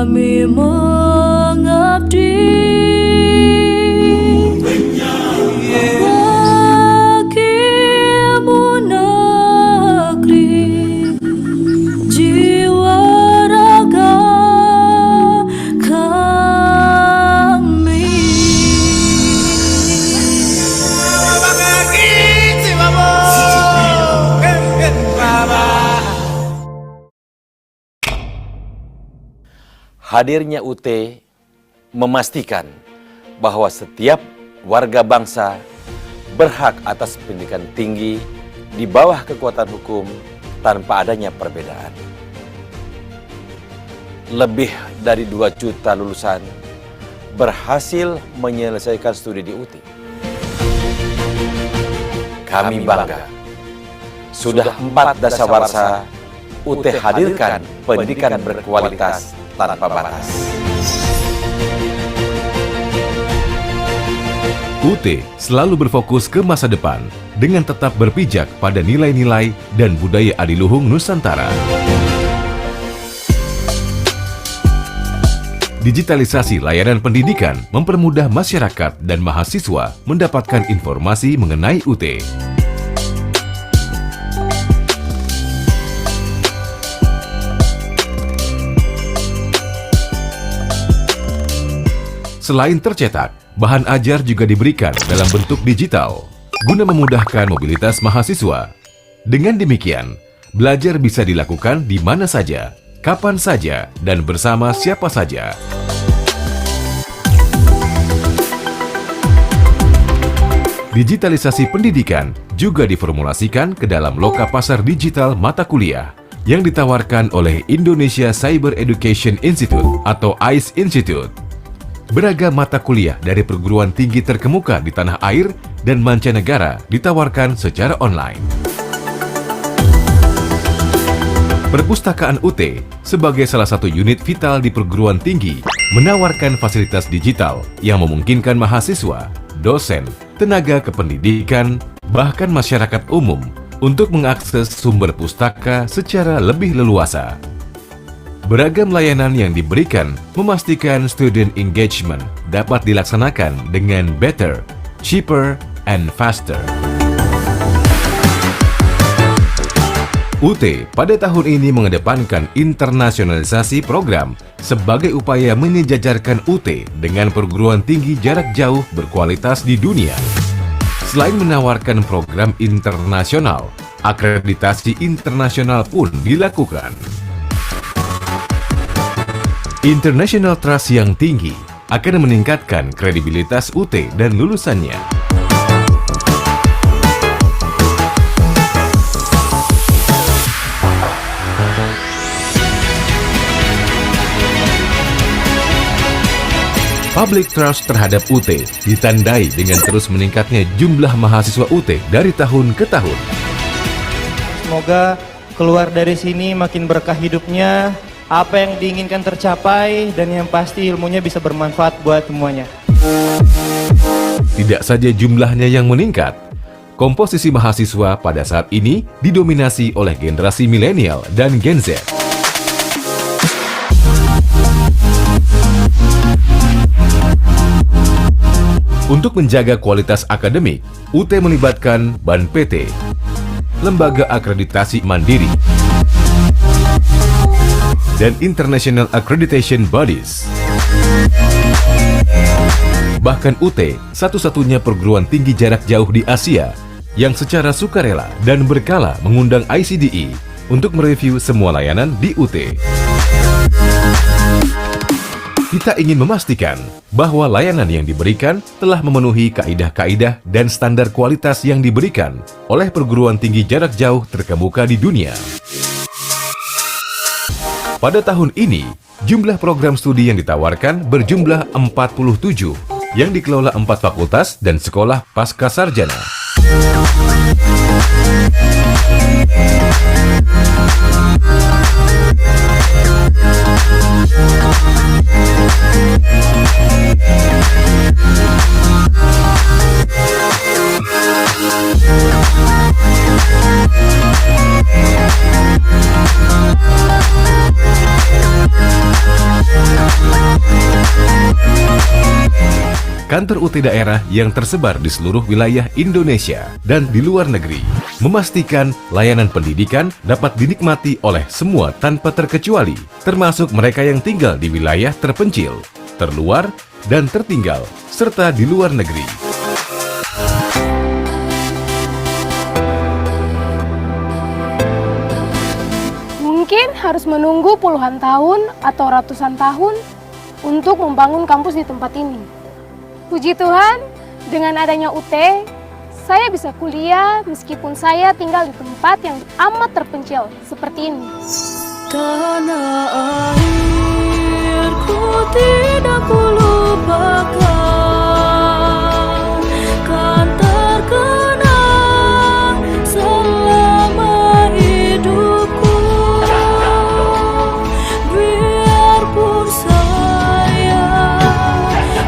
kami mengabdi bagimu negeri, jiwa raga kami. Hadirnya UT memastikan bahwa setiap warga bangsa berhak atas pendidikan tinggi di bawah kekuatan hukum tanpa adanya perbedaan. Lebih dari 2 juta lulusan berhasil menyelesaikan studi di UT. Kami bangga, sudah 4 dasawarsa UT hadirkan pendidikan berkualitas tanpa batas. UT selalu berfokus ke masa depan dengan tetap berpijak pada nilai-nilai dan budaya adiluhung Nusantara. Digitalisasi layanan pendidikan mempermudah masyarakat dan mahasiswa mendapatkan informasi mengenai UT. Selain tercetak, bahan ajar juga diberikan dalam bentuk digital, guna memudahkan mobilitas mahasiswa. Dengan demikian, belajar bisa dilakukan di mana saja, kapan saja, dan bersama siapa saja. Digitalisasi pendidikan juga diformulasikan ke dalam loka pasar digital mata kuliah yang ditawarkan oleh Indonesia Cyber Education Institute atau ICE Institute. Beragam mata kuliah dari perguruan tinggi terkemuka di tanah air dan mancanegara ditawarkan secara online. Perpustakaan UT sebagai salah satu unit vital di perguruan tinggi menawarkan fasilitas digital yang memungkinkan mahasiswa, dosen, tenaga kependidikan, bahkan masyarakat umum untuk mengakses sumber pustaka secara lebih leluasa. Beragam layanan yang diberikan memastikan student engagement dapat dilaksanakan dengan better, cheaper, and faster. UT pada tahun ini mengedepankan internasionalisasi program sebagai upaya menyejajarkan UT dengan perguruan tinggi jarak jauh berkualitas di dunia. Selain menawarkan program internasional, akreditasi internasional pun dilakukan. International Trust yang tinggi akan meningkatkan kredibilitas UT dan lulusannya. Public trust terhadap UT ditandai dengan terus meningkatnya jumlah mahasiswa UT dari tahun ke tahun. Semoga keluar dari sini makin berkah hidupnya, apa yang diinginkan tercapai, dan yang pasti ilmunya bisa bermanfaat buat semuanya. Tidak saja jumlahnya yang meningkat, komposisi mahasiswa pada saat ini didominasi oleh generasi milenial dan Gen Z. Untuk menjaga kualitas akademik, UT melibatkan BAN PT, Lembaga Akreditasi Mandiri, dan International Accreditation Bodies. Bahkan UT satu-satunya perguruan tinggi jarak jauh di Asia yang secara sukarela dan berkala mengundang ICDE untuk mereview semua layanan di UT. Kita ingin memastikan bahwa layanan yang diberikan telah memenuhi kaidah-kaidah dan standar kualitas yang diberikan oleh perguruan tinggi jarak jauh terkemuka di dunia. Pada tahun ini, jumlah program studi yang ditawarkan berjumlah 47 yang dikelola 4 fakultas dan sekolah pasca sarjana. kantor UT daerah yang tersebar di seluruh wilayah Indonesia dan di luar negeri, memastikan layanan pendidikan dapat dinikmati oleh semua tanpa terkecuali, termasuk mereka yang tinggal di wilayah terpencil, terluar, dan tertinggal, serta di luar negeri. Mungkin harus menunggu puluhan tahun atau ratusan tahun untuk membangun kampus di tempat ini. Puji Tuhan, dengan adanya UT, saya bisa kuliah meskipun saya tinggal di tempat yang amat terpencil seperti ini. Tanah airku tidak kulupakan, kan terkenang selama hidupku. Biarpun saya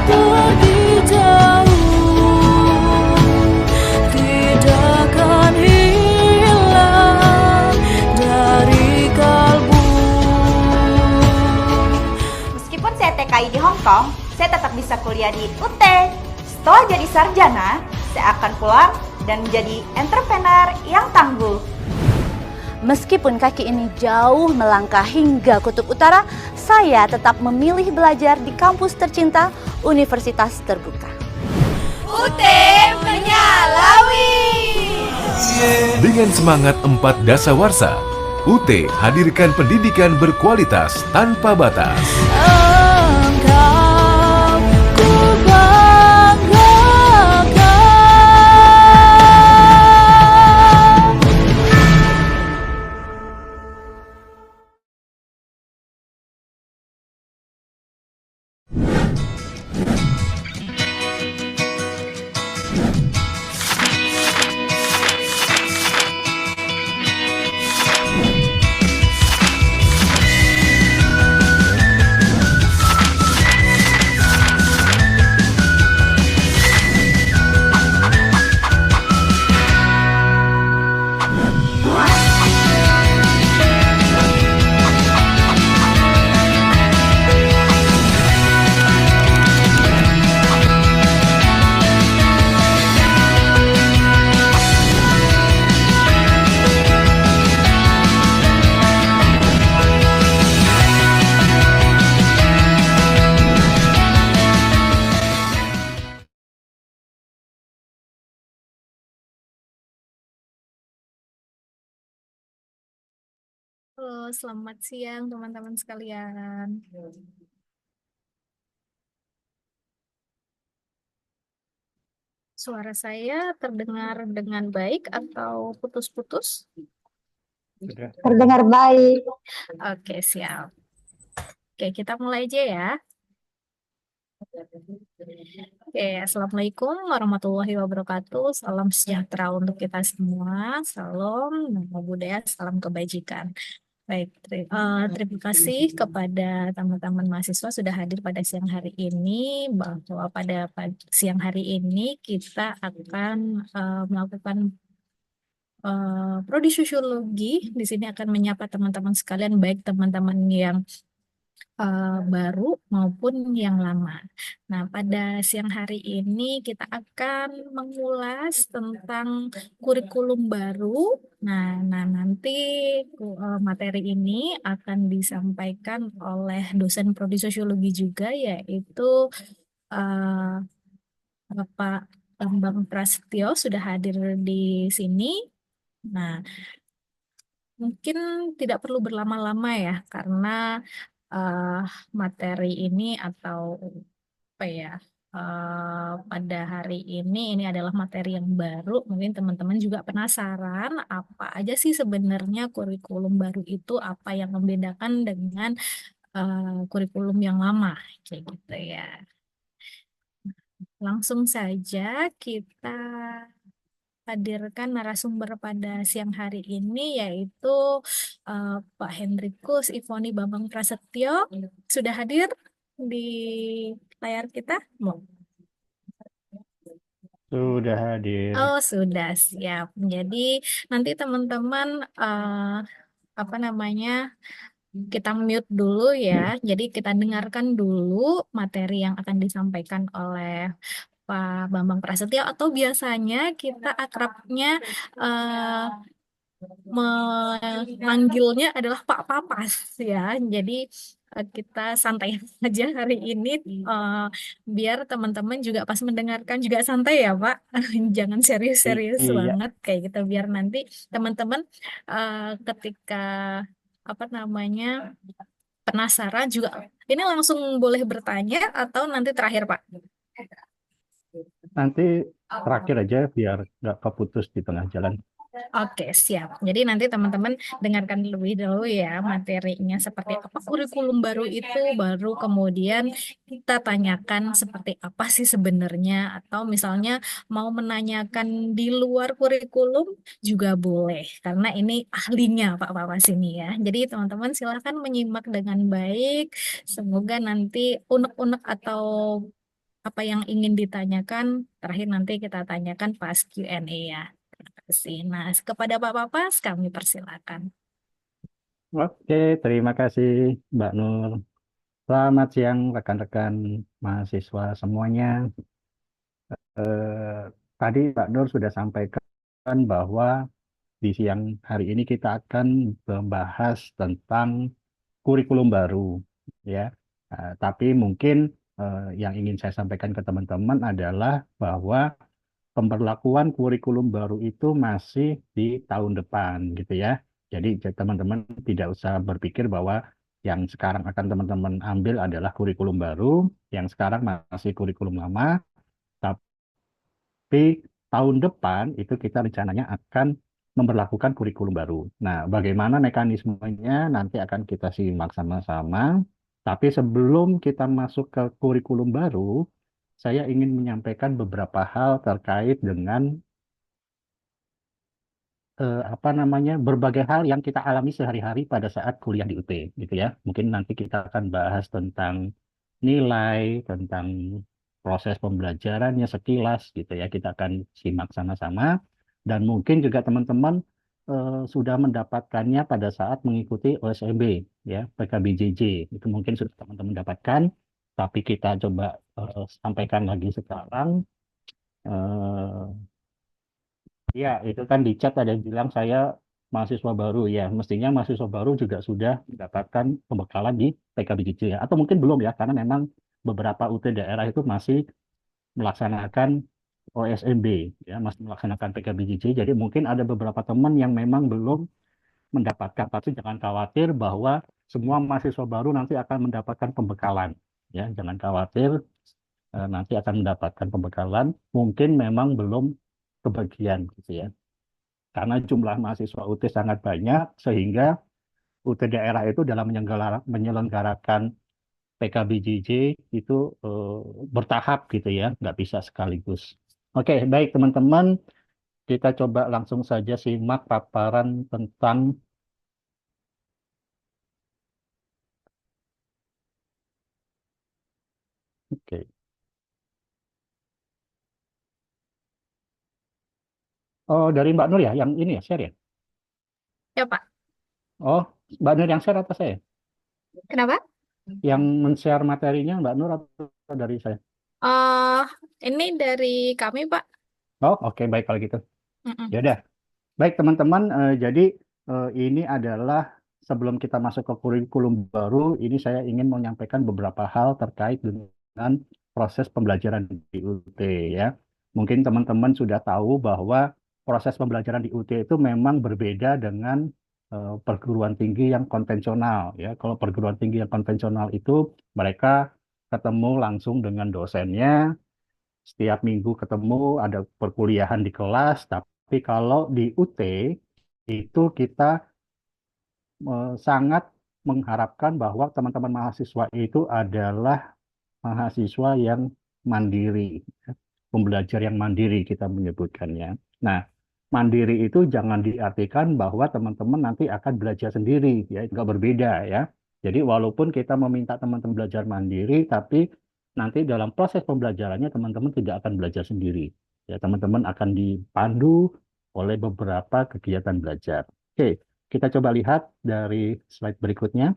pergi jauh, tidak akan hilang dari kalbu. Meskipun saya TKI di Hong Kong, saya tetap bisa kuliah di UT. Setelah jadi sarjana, saya akan pulang dan menjadi entrepreneur yang tangguh. Meskipun kaki ini jauh melangkah hingga kutub utara, saya tetap memilih belajar di kampus tercinta Universitas Terbuka. UT menyalawi. Dengan semangat 4 dasawarsa, UT hadirkan pendidikan berkualitas tanpa batas. Engkau ku banggakan. Halo, selamat siang teman-teman sekalian. Suara saya terdengar dengan baik atau putus-putus? Terdengar baik. Oke, siap. Oke, kita mulai aja ya. Oke, Assalamualaikum warahmatullahi wabarakatuh. Salam sejahtera untuk kita semua. Salam, namo buddhaya, salam kebajikan. Baik, terima kasih kepada teman-teman mahasiswa sudah hadir pada siang hari ini, bahwa pada siang hari ini kita akan melakukan prodi sosiologi. Di sini akan menyapa teman-teman sekalian, baik teman-teman yang baru maupun yang lama. Nah, pada siang hari ini kita akan mengulas tentang kurikulum baru. Nah, nanti materi ini akan disampaikan oleh dosen prodi sosiologi juga, yaitu Bapak Bambang Prasetyo sudah hadir di sini. Nah, mungkin tidak perlu berlama-lama ya, karena materi ini atau apa ya, pada hari ini adalah materi yang baru. Mungkin teman-teman juga penasaran apa aja sih sebenarnya kurikulum baru itu, apa yang membedakan dengan kurikulum yang lama, kayak gitu ya. Langsung saja kita hadirkan narasumber pada siang hari ini, yaitu Pak Hendrikus Ivoni Bambang Prasetyo. Sudah hadir di layar kita? Sudah hadir. Oh, sudah siap. Jadi nanti teman-teman apa namanya kita mute dulu ya. Jadi kita dengarkan dulu materi yang akan disampaikan oleh Pak Bambang Prasetyo, atau biasanya kita akrabnya eh, memanggilnya adalah Pak Papas ya. Jadi kita santai aja hari ini, biar teman-teman juga pas mendengarkan juga santai ya Pak. Jangan serius-serius Iya, banget kayak gitu, biar nanti teman-teman ketika apa namanya penasaran juga ini langsung boleh bertanya atau nanti terakhir Pak. nanti terakhir aja biar nggak keputus di tengah jalan. Oke, siap. Jadi nanti teman-teman dengarkan lebih dulu ya materinya seperti apa kurikulum baru itu, baru kemudian kita tanyakan seperti apa sih sebenarnya, atau misalnya mau menanyakan di luar kurikulum juga boleh, karena ini ahlinya Pak Papas ini ya. Jadi teman-teman silahkan menyimak dengan baik. Semoga nanti unek-unek atau apa yang ingin ditanyakan, terakhir nanti kita tanyakan pas Q&A ya. Terima kasih. Nah, kepada Pak Papas kami persilakan. Oke, terima kasih Mbak Nur. Selamat siang rekan-rekan mahasiswa semuanya. Eh, Tadi Mbak Nur sudah sampaikan bahwa di siang hari ini kita akan membahas tentang kurikulum baru, ya. Tapi mungkin yang ingin saya sampaikan ke teman-teman adalah bahwa pemberlakuan kurikulum baru itu masih di tahun depan, gitu ya. Jadi teman-teman tidak usah berpikir bahwa yang sekarang akan teman-teman ambil adalah kurikulum baru, yang sekarang masih kurikulum lama, tapi tahun depan itu kita rencananya akan memberlakukan kurikulum baru. Nah, bagaimana mekanismenya nanti akan kita simak sama-sama. Tapi sebelum kita masuk ke kurikulum baru, saya ingin menyampaikan beberapa hal terkait dengan apa namanya berbagai hal yang kita alami sehari-hari pada saat kuliah di UT, gitu ya. Mungkin nanti kita akan bahas tentang nilai, tentang proses pembelajarannya sekilas, gitu ya. Kita akan simak sama-sama, dan mungkin juga teman-teman sudah mendapatkannya pada saat mengikuti OSMB, ya, PKBJJ. Itu mungkin sudah teman-teman dapatkan, tapi kita coba sampaikan lagi sekarang. Eh, Ya, itu kan di chat ada yang bilang saya mahasiswa baru, ya. Mestinya mahasiswa baru juga sudah mendapatkan pembekalan di PKBJJ, ya. Atau mungkin belum ya, karena memang beberapa UT daerah itu masih melaksanakan OSMB, ya, masih melaksanakan PKBJJ. Jadi mungkin ada beberapa teman yang memang belum mendapatkan, tapi jangan khawatir bahwa semua mahasiswa baru nanti akan mendapatkan pembekalan, ya. Jangan khawatir, nanti akan mendapatkan pembekalan. Mungkin memang belum kebagian, gitu ya. Karena jumlah mahasiswa UT sangat banyak, sehingga UT daerah itu dalam menyelenggarakan PKBJJ itu bertahap, gitu ya, nggak bisa sekaligus. Oke, baik teman-teman, kita coba langsung saja simak paparan tentang Oke. Oh, dari Mbak Nur ya, yang ini ya, share ya? Ya Pak. Oh, Mbak Nur yang share atau saya? Kenapa? Yang men-share materinya Mbak Nur atau dari saya? eh ini dari kami Pak. Oh, oke, baik kalau gitu. Mm-mm. Ya udah. Baik teman-teman, jadi ini adalah sebelum kita masuk ke kurikulum baru, ini saya ingin menyampaikan beberapa hal terkait dengan proses pembelajaran di UT, ya. Mungkin teman-teman sudah tahu bahwa proses pembelajaran di UT itu memang berbeda dengan perguruan tinggi yang konvensional, ya. Kalau perguruan tinggi yang konvensional itu mereka ketemu langsung dengan dosennya, setiap minggu ketemu, ada perkuliahan di kelas, tapi kalau di UT itu kita sangat mengharapkan bahwa teman-teman mahasiswa itu adalah mahasiswa yang mandiri, ya. Pembelajar yang mandiri kita menyebutkannya. Nah, mandiri itu jangan diartikan bahwa teman-teman nanti akan belajar sendiri, ya, nggak berbeda ya. Jadi walaupun kita meminta teman-teman belajar mandiri, tapi nanti dalam proses pembelajarannya teman-teman tidak akan belajar sendiri. Ya, teman-teman akan dipandu oleh beberapa kegiatan belajar. Oke, Kita coba lihat dari slide berikutnya.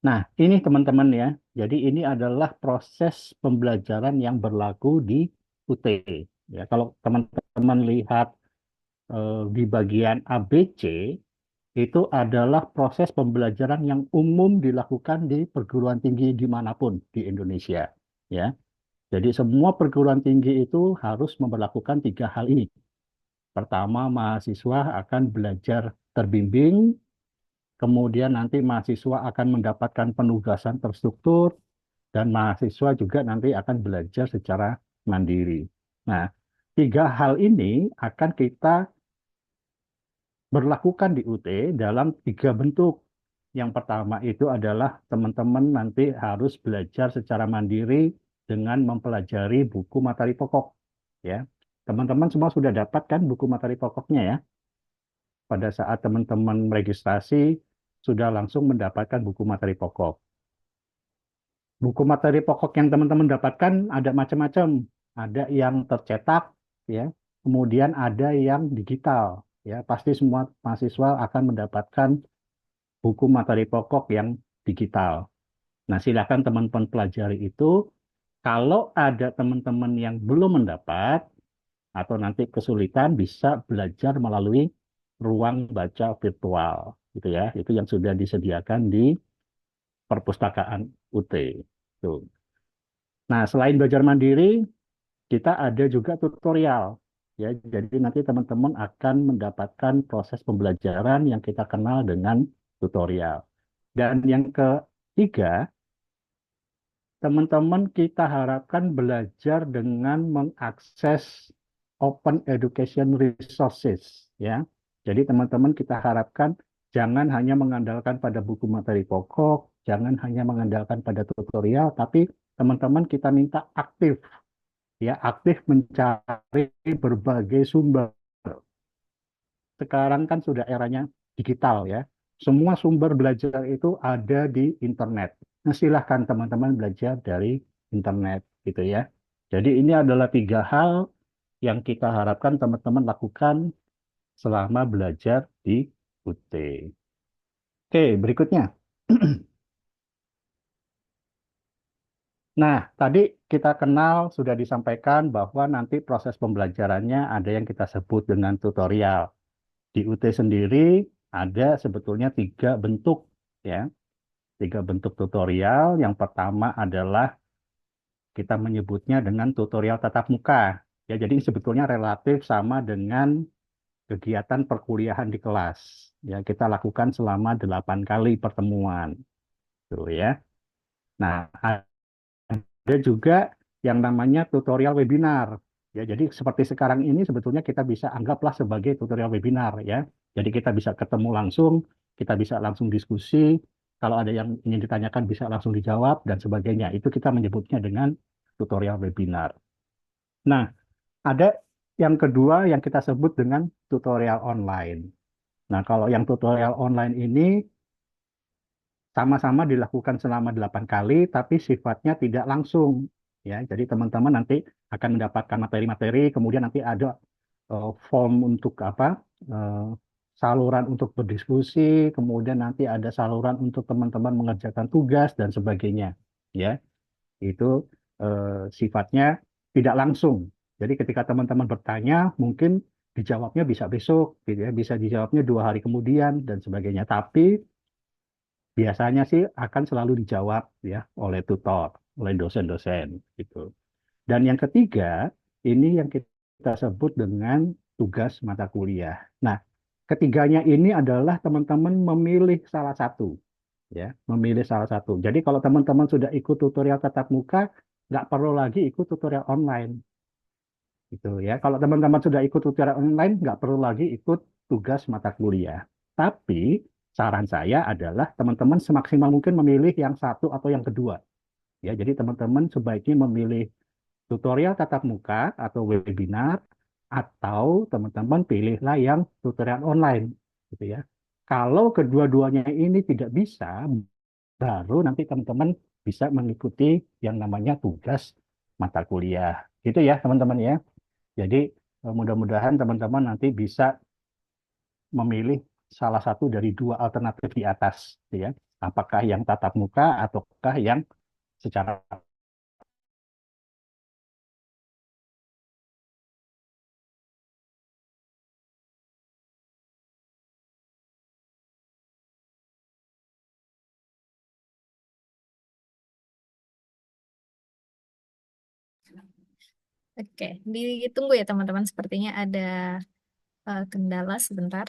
Nah, ini teman-teman ya. Jadi ini adalah proses pembelajaran yang berlaku di UT. Ya, kalau teman-teman lihat di bagian ABC, itu adalah proses pembelajaran yang umum dilakukan di perguruan tinggi dimanapun di Indonesia. Ya, jadi semua perguruan tinggi itu harus memperlakukan 3 hal ini. Pertama, mahasiswa akan belajar terbimbing, kemudian nanti mahasiswa akan mendapatkan penugasan terstruktur, dan mahasiswa juga nanti akan belajar secara mandiri. Nah, 3 hal ini akan kita berlakukan di UT dalam 3 bentuk. Yang pertama itu adalah teman-teman nanti harus belajar secara mandiri dengan mempelajari buku materi pokok. Ya, teman-teman semua sudah dapat kan buku materi pokoknya ya? Pada saat teman-teman registrasi, sudah langsung mendapatkan buku materi pokok. Buku materi pokok yang teman-teman dapatkan ada macam-macam. Ada yang tercetak, ya, kemudian ada yang digital. Ya, pasti semua mahasiswa akan mendapatkan buku materi pokok yang digital. Nah, silakan teman-teman pelajari itu. Kalau ada teman-teman yang belum mendapat atau nanti kesulitan, bisa belajar melalui ruang baca virtual, gitu ya. Itu yang sudah disediakan di perpustakaan UT. Tuh. Nah, selain belajar mandiri, kita ada juga tutorial. Ya, jadi nanti teman-teman akan mendapatkan proses pembelajaran yang kita kenal dengan tutorial. Dan yang ketiga, teman-teman kita harapkan belajar dengan mengakses open education resources, ya. Jadi teman-teman kita harapkan jangan hanya mengandalkan pada buku materi pokok, jangan hanya mengandalkan pada tutorial, tapi teman-teman kita minta aktif, ya, aktif mencari berbagai sumber. Sekarang kan sudah eranya digital ya. Semua sumber belajar itu ada di internet. Nah, silahkan teman-teman belajar dari internet gitu ya. Jadi ini adalah 3 hal yang kita harapkan teman-teman lakukan selama belajar di UT. Oke, berikutnya. Nah, tadi kita kenal, sudah disampaikan bahwa nanti proses pembelajarannya ada yang kita sebut dengan tutorial. Di UT sendiri ada sebetulnya 3 bentuk, ya. 3 bentuk tutorial. Yang pertama adalah kita menyebutnya dengan tutorial tatap muka. Ya, jadi sebetulnya relatif sama dengan kegiatan perkuliahan di kelas. Ya, kita lakukan selama 8 kali pertemuan. Tuh ya. Nah, ada juga yang namanya tutorial webinar. Ya, jadi seperti sekarang ini sebetulnya kita bisa anggaplah sebagai tutorial webinar ya. Jadi kita bisa ketemu langsung, kita bisa langsung diskusi. Kalau ada yang ingin ditanyakan bisa langsung dijawab dan sebagainya. Itu kita menyebutnya dengan tutorial webinar. Nah, ada yang kedua yang kita sebut dengan tutorial online. Nah, kalau yang tutorial online ini sama-sama dilakukan selama 8 kali, tapi sifatnya tidak langsung. Ya, jadi teman-teman nanti akan mendapatkan materi-materi, kemudian nanti ada form untuk apa, saluran untuk berdiskusi, kemudian nanti ada saluran untuk teman-teman mengerjakan tugas dan sebagainya. Ya, itu sifatnya tidak langsung. Jadi ketika teman-teman bertanya, mungkin dijawabnya bisa besok, gitu ya, bisa dijawabnya 2 hari kemudian dan sebagainya. Tapi biasanya sih akan selalu dijawab ya oleh tutor, oleh dosen-dosen gitu. Dan yang ketiga, ini yang kita sebut dengan tugas mata kuliah. Nah, ketiganya ini adalah teman-teman memilih salah satu ya, memilih salah satu. Jadi kalau teman-teman sudah ikut tutorial tatap muka, nggak perlu lagi ikut tutorial online. Gitu ya. Kalau teman-teman sudah ikut tutorial online, nggak perlu lagi ikut tugas mata kuliah. Tapi saran saya adalah teman-teman semaksimal mungkin memilih yang satu atau yang kedua. Ya, jadi teman-teman sebaiknya memilih tutorial tatap muka atau webinar, atau teman-teman pilihlah yang tutorial online, gitu ya. Kalau kedua-duanya ini tidak bisa, baru nanti teman-teman bisa mengikuti yang namanya tugas mata kuliah. Gitu ya, teman-teman ya. Jadi mudah-mudahan teman-teman nanti bisa memilih salah satu dari dua alternatif di atas, ya. Apakah yang tatap muka ataukah yang secara Oke, ditunggu ya teman-teman. Sepertinya ada kendala sebentar.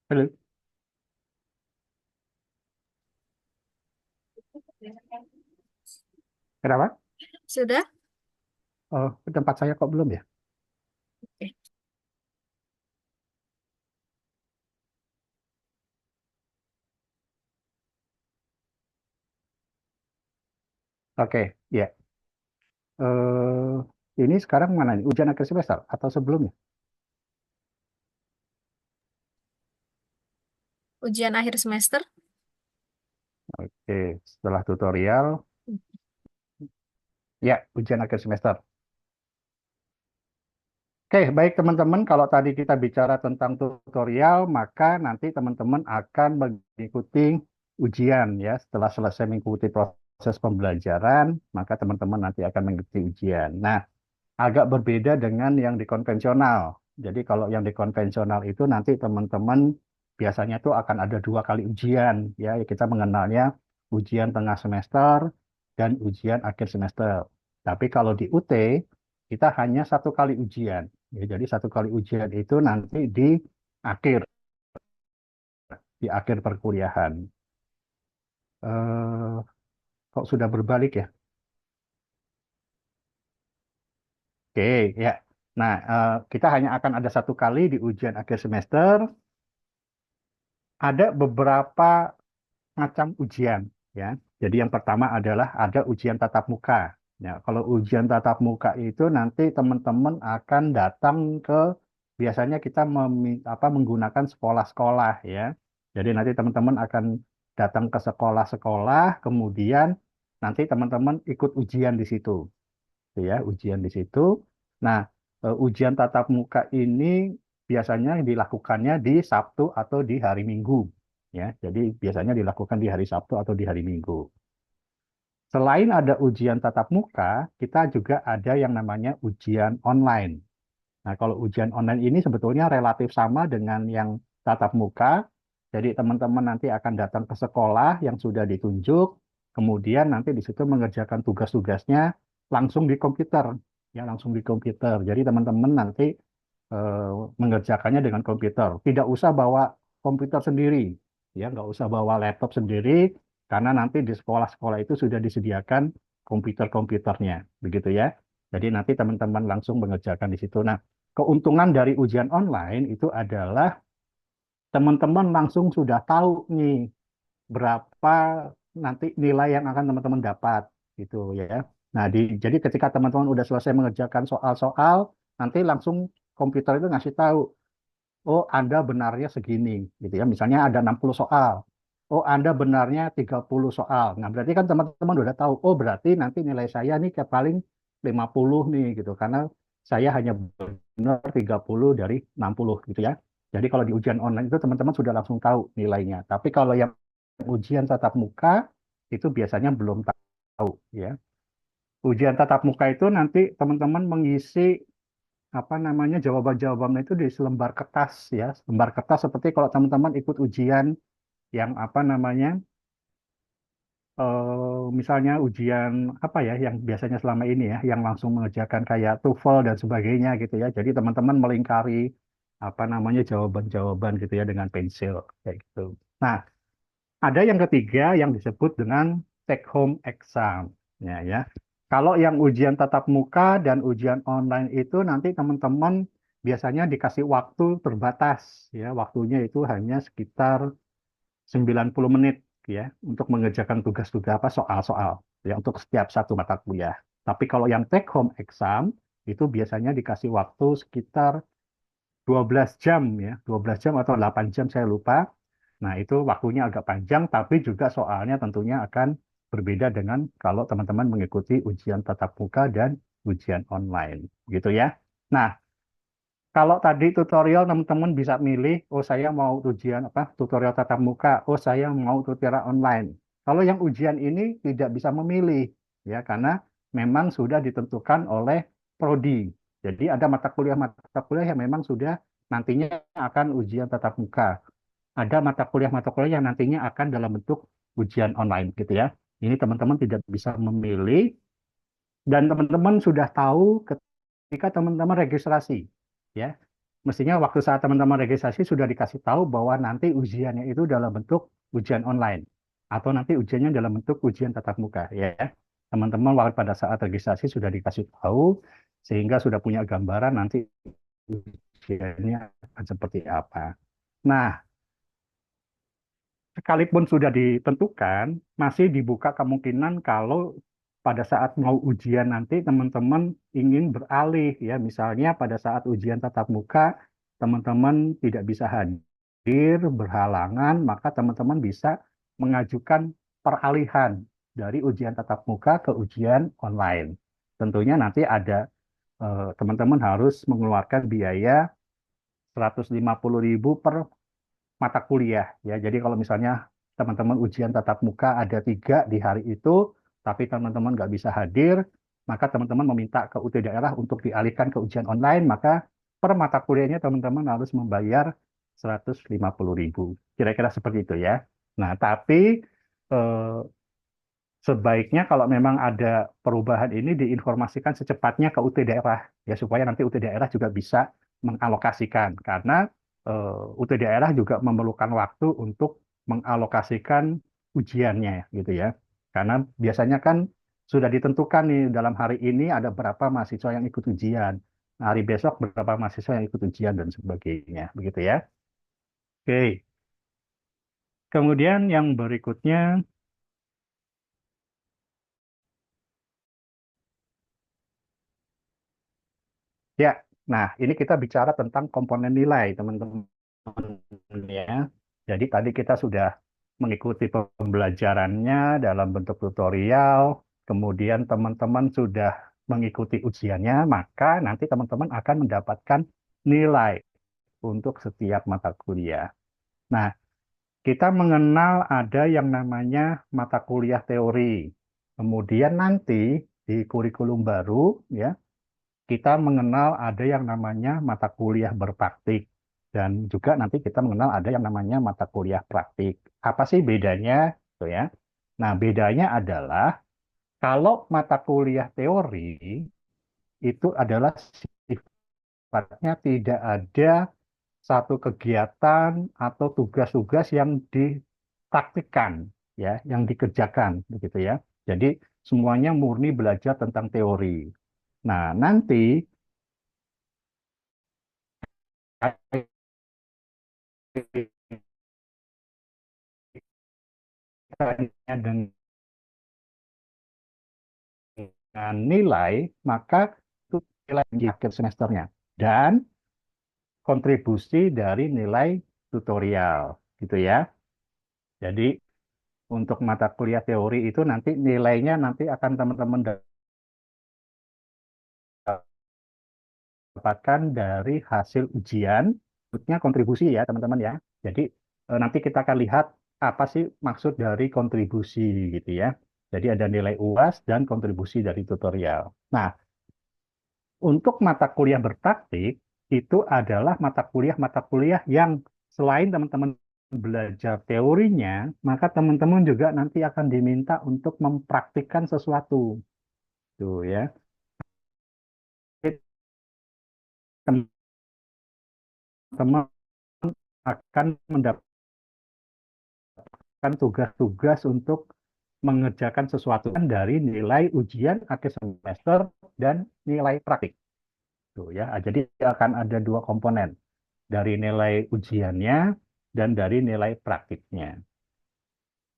Halo, kenapa? Sudah? Oh, tempat saya kok belum ya? Oke. Oke, ya. Ini sekarang mana nih? Ujian akhir semester atau sebelumnya? Ujian akhir semester. Oke, setelah tutorial, ya, ujian akhir semester. Oke, baik teman-teman, kalau tadi kita bicara tentang tutorial, maka nanti teman-teman akan mengikuti ujian ya. Setelah selesai mengikuti proses pembelajaran, maka teman-teman nanti akan mengikuti ujian. Nah, agak berbeda dengan yang di konvensional. Jadi kalau yang di konvensional itu nanti teman-teman biasanya tuh akan ada 2 kali ujian ya. Kita mengenalnya ujian tengah semester dan ujian akhir semester. Tapi kalau di UT kita hanya 1 kali ujian. Ya, jadi 1 kali ujian itu nanti akhir di akhir perkuliahan. Eh, Kok sudah berbalik ya? Oke, ya. Nah, kita hanya akan ada 1 kali di ujian akhir semester. Ada beberapa macam ujian, ya. Jadi yang pertama adalah ada ujian tatap muka. Ya, kalau ujian tatap muka itu nanti teman-teman akan datang ke biasanya kita menggunakan sekolah-sekolah, ya. Jadi nanti teman-teman akan datang ke sekolah-sekolah, kemudian nanti teman-teman ikut ujian di situ, ya, ujian di situ. Nah, ujian tatap muka ini biasanya dilakukannya di Sabtu atau di hari Minggu, ya. Jadi biasanya dilakukan di hari Sabtu atau di hari Minggu. Selain ada ujian tatap muka, kita juga ada yang namanya ujian online. Nah, kalau ujian online ini sebetulnya relatif sama dengan yang tatap muka. Jadi teman-teman nanti akan datang ke sekolah yang sudah ditunjuk, kemudian nanti di situ mengerjakan tugas-tugasnya langsung di komputer, ya langsung di komputer. Jadi teman-teman nanti mengerjakannya dengan komputer. Tidak usah bawa komputer sendiri, ya nggak usah bawa laptop sendiri, karena nanti di sekolah-sekolah itu sudah disediakan komputer-komputernya, begitu ya. Jadi nanti teman-teman langsung mengerjakan di situ. Nah, keuntungan dari ujian online itu adalah teman-teman langsung sudah tahu nih berapa nanti nilai yang akan teman-teman dapat gitu ya. Nah, jadi ketika teman-teman udah selesai mengerjakan soal-soal, nanti langsung komputer itu ngasih tahu, oh Anda benarnya segini gitu ya. Misalnya ada 60 soal. Oh, Anda benarnya 30 soal. Nah, berarti kan teman-teman udah tahu, oh berarti nanti nilai saya nih kayak paling 50 nih gitu karena saya hanya benar 30 dari 60 gitu ya. Jadi kalau di ujian online itu teman-teman sudah langsung tahu nilainya. Tapi kalau yang ujian tatap muka itu biasanya belum tahu ya. Ujian tatap muka itu nanti teman-teman mengisi jawaban-jawabannya itu di selembar kertas ya. Selembar kertas seperti kalau teman-teman ikut ujian yang misalnya ujian yang biasanya selama ini ya, yang langsung mengerjakan kayak TOEFL dan sebagainya gitu ya. Jadi teman-teman melingkari jawaban-jawaban gitu ya dengan pensil kayak gitu. Nah, ada yang ketiga yang disebut dengan take home exam. Ya. Kalau yang ujian tatap muka dan ujian online itu nanti teman-teman biasanya dikasih waktu terbatas ya. Waktunya itu hanya sekitar 90 menit ya untuk mengerjakan tugas-tugas soal-soal ya untuk setiap satu mata kuliah. Tapi kalau yang take home exam itu biasanya dikasih waktu sekitar 12 jam ya, 12 jam atau 8 jam saya lupa. Nah, itu waktunya agak panjang, tapi juga soalnya tentunya akan berbeda dengan kalau teman-teman mengikuti ujian tatap muka dan ujian online, gitu ya. Nah, kalau tadi tutorial teman-teman bisa milih, oh saya mau ujian apa tutorial tatap muka, oh saya mau tutorial online. Kalau yang ujian ini tidak bisa memilih, ya karena memang sudah ditentukan oleh prodi. Jadi ada mata kuliah yang memang sudah nantinya akan ujian tatap muka. Ada mata kuliah yang nantinya akan dalam bentuk ujian online, gitu ya. Ini teman-teman tidak bisa memilih dan teman-teman sudah tahu ketika teman-teman registrasi, ya. Mestinya waktu saat teman-teman registrasi sudah dikasih tahu bahwa nanti ujiannya itu dalam bentuk ujian online atau nanti ujiannya dalam bentuk ujian tatap muka, ya. Teman-teman waktu pada saat registrasi sudah dikasih tahu sehingga sudah punya gambaran nanti ujiannya akan seperti apa. Nah, sekalipun sudah ditentukan, masih dibuka kemungkinan kalau pada saat mau ujian nanti teman-teman ingin beralih ya, misalnya pada saat ujian tatap muka teman-teman tidak bisa hadir, berhalangan, maka teman-teman bisa mengajukan peralihan dari ujian tatap muka ke ujian online. Tentunya nanti ada teman-teman harus mengeluarkan biaya 150.000 per mata kuliah ya. Jadi kalau misalnya teman-teman ujian tatap muka ada 3 di hari itu, tapi teman-teman nggak bisa hadir, maka teman-teman meminta ke UT daerah untuk dialihkan ke ujian online, maka per mata kuliahnya teman-teman harus membayar 150.000. Kira-kira seperti itu ya. Nah, tapi eh, sebaiknya kalau memang ada perubahan ini diinformasikan secepatnya ke UT daerah ya supaya nanti UT daerah juga bisa mengalokasikan karena UT daerah juga memerlukan waktu untuk mengalokasikan ujiannya gitu ya. Karena biasanya kan sudah ditentukan nih dalam hari ini ada berapa mahasiswa yang ikut ujian. Nah, hari besok berapa mahasiswa yang ikut ujian dan sebagainya begitu ya. Oke. Kemudian yang berikutnya ya, nah ini kita bicara tentang komponen nilai, teman-teman ya. Jadi tadi kita sudah mengikuti pembelajarannya dalam bentuk tutorial, kemudian teman-teman sudah mengikuti ujiannya, maka nanti teman-teman akan mendapatkan nilai untuk setiap mata kuliah. Nah, kita mengenal ada yang namanya mata kuliah teori. Kemudian nanti di kurikulum baru, ya, kita mengenal ada yang namanya mata kuliah berpraktik. Dan juga nanti kita mengenal ada yang namanya mata kuliah praktik. Apa sih bedanya? Tuh ya. Nah, bedanya adalah kalau mata kuliah teori itu adalah sifatnya tidak ada satu kegiatan atau tugas-tugas yang dipraktikkan, ya, yang dikerjakan, begitu ya. Jadi semuanya murni belajar tentang teori. Nah, nanti kaitannya dengan nilai, maka itu nilai di akhir semesternya. Dan kontribusi dari nilai tutorial, gitu ya. Jadi untuk mata kuliah teori itu nanti nilainya nanti akan teman-teman dapatkan dari hasil ujian, maksudnya kontribusi ya teman-teman ya. Jadi nanti kita akan lihat apa sih maksud dari kontribusi gitu ya. Jadi ada nilai UAS dan kontribusi dari tutorial. Nah, untuk mata kuliah berpraktik itu adalah mata kuliah yang selain teman-teman belajar teorinya, maka teman-teman juga nanti akan diminta untuk mempraktikkan sesuatu. Tuh ya. Teman-teman akan mendapatkan tugas-tugas untuk mengerjakan sesuatu dari nilai ujian akhir semester dan nilai praktik. Tuh ya, jadi akan ada 2 komponen, dari nilai ujiannya dan dari nilai praktiknya.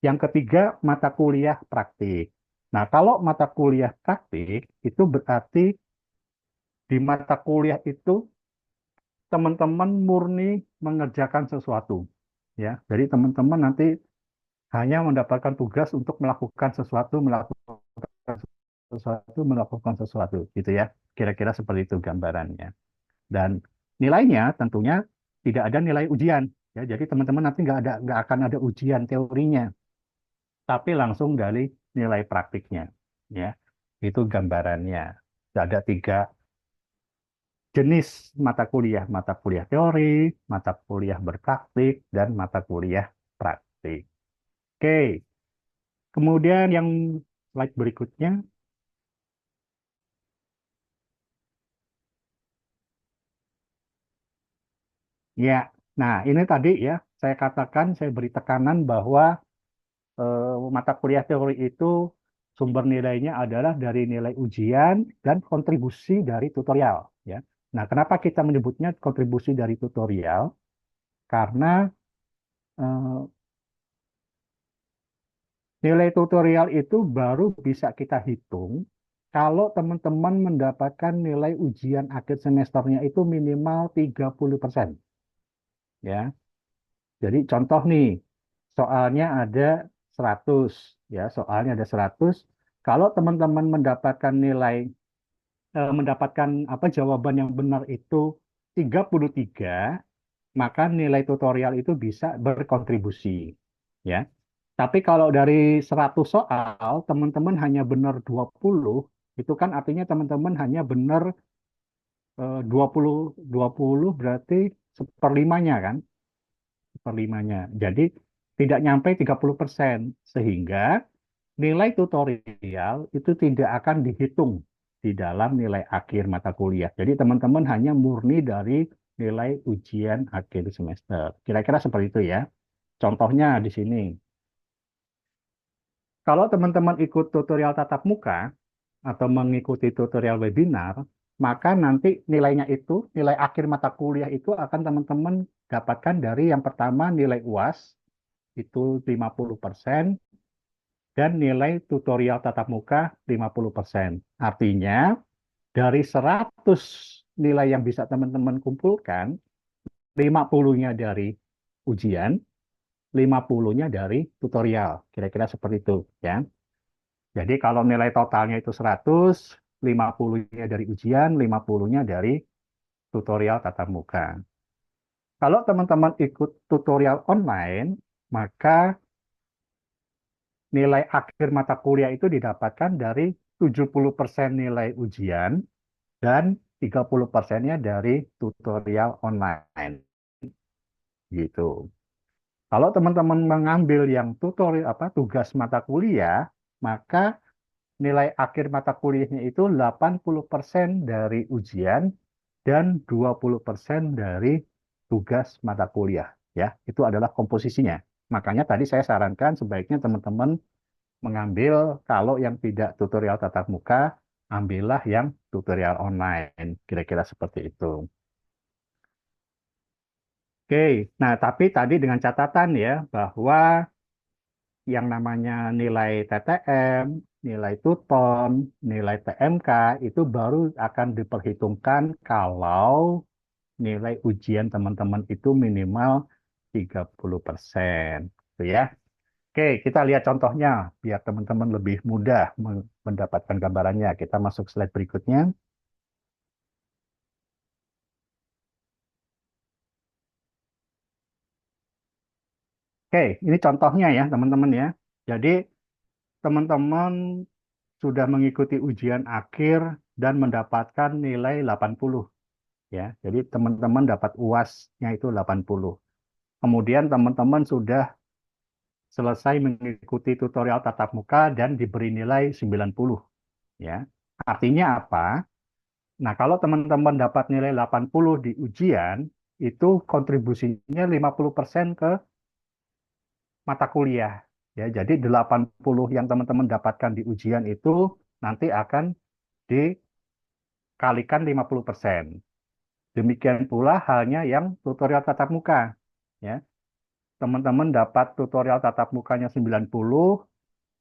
Yang ketiga, mata kuliah praktik. Nah, kalau mata kuliah praktik itu berarti di mata kuliah itu teman-teman murni mengerjakan sesuatu. Ya, jadi teman-teman nanti hanya mendapatkan tugas untuk melakukan sesuatu, gitu ya. Kira-kira seperti itu gambarannya. Dan nilainya tentunya tidak ada nilai ujian. Ya, jadi teman-teman nanti nggak akan ada ujian teorinya, tapi langsung dari nilai praktiknya. Ya, itu gambarannya. Ada 3 jenis mata kuliah teori, mata kuliah berpraktik, dan mata kuliah praktik. Oke, kemudian yang slide berikutnya. Ya, nah ini tadi ya, saya beri tekanan bahwa mata kuliah teori itu sumber nilainya adalah dari nilai ujian dan kontribusi dari tutorial. Ya, nah kenapa kita menyebutnya kontribusi dari tutorial? Karena eh, nilai tutorial itu baru bisa kita hitung kalau teman-teman mendapatkan nilai ujian akhir semesternya itu minimal 30%. Ya. Jadi contoh nih, soalnya ada 100, ya, soalnya ada 100. Kalau teman-teman mendapatkan apa jawaban yang benar itu 33, maka nilai tutorial itu bisa berkontribusi, ya. Tapi kalau dari 100 soal teman-teman hanya benar 20, itu kan artinya teman-teman hanya benar 20 20 berarti seperlimanya kan? Seperlimanya. Jadi tidak nyampe 30%, sehingga nilai tutorial itu tidak akan dihitung di dalam nilai akhir mata kuliah. Jadi teman-teman hanya murni dari nilai ujian akhir semester. Kira-kira seperti itu ya. Contohnya di sini. Kalau teman-teman ikut tutorial tatap muka atau mengikuti tutorial webinar, maka nanti nilainya itu, nilai akhir mata kuliah itu akan teman-teman dapatkan dari yang pertama nilai UAS, itu 50%, dan nilai tutorial tatap muka 50%. Artinya, dari 100 nilai yang bisa teman-teman kumpulkan, 50-nya dari ujian, 50-nya dari tutorial. Kira-kira seperti itu, ya. Jadi kalau nilai totalnya itu 100, 50-nya dari ujian, 50-nya dari tutorial tatap muka. Kalau teman-teman ikut tutorial online, maka nilai akhir mata kuliah itu didapatkan dari 70% nilai ujian dan 30%-nya dari tutorial online. Gitu. Kalau teman-teman mengambil yang tugas mata kuliah, maka nilai akhir mata kuliahnya itu 80% dari ujian dan 20% dari tugas mata kuliah. Ya, itu adalah komposisinya. Makanya tadi saya sarankan sebaiknya teman-teman mengambil kalau yang tidak tutorial tatap muka, ambillah yang tutorial online. Kira-kira seperti itu. Oke, nah tapi tadi dengan catatan ya, bahwa yang namanya nilai TTM, nilai TUTON, nilai TMK itu baru akan diperhitungkan kalau nilai ujian teman-teman itu minimal 30%. Gitu ya. Oke, kita lihat contohnya biar teman-teman lebih mudah mendapatkan gambarannya. Kita masuk slide berikutnya. Oke, ini contohnya ya teman-teman ya. Jadi teman-teman sudah mengikuti ujian akhir dan mendapatkan nilai 80 ya. Jadi teman-teman dapat UAS-nya itu 80. Kemudian teman-teman sudah selesai mengikuti tutorial tatap muka dan diberi nilai 90 ya. Artinya apa? Nah, kalau teman-teman dapat nilai 80 di ujian, itu kontribusinya 50% ke mata kuliah. Ya, jadi 80 yang teman-teman dapatkan di ujian itu nanti akan dikalikan 50%. Demikian pula halnya yang tutorial tatap muka. Ya, teman-teman dapat tutorial tatap mukanya 90,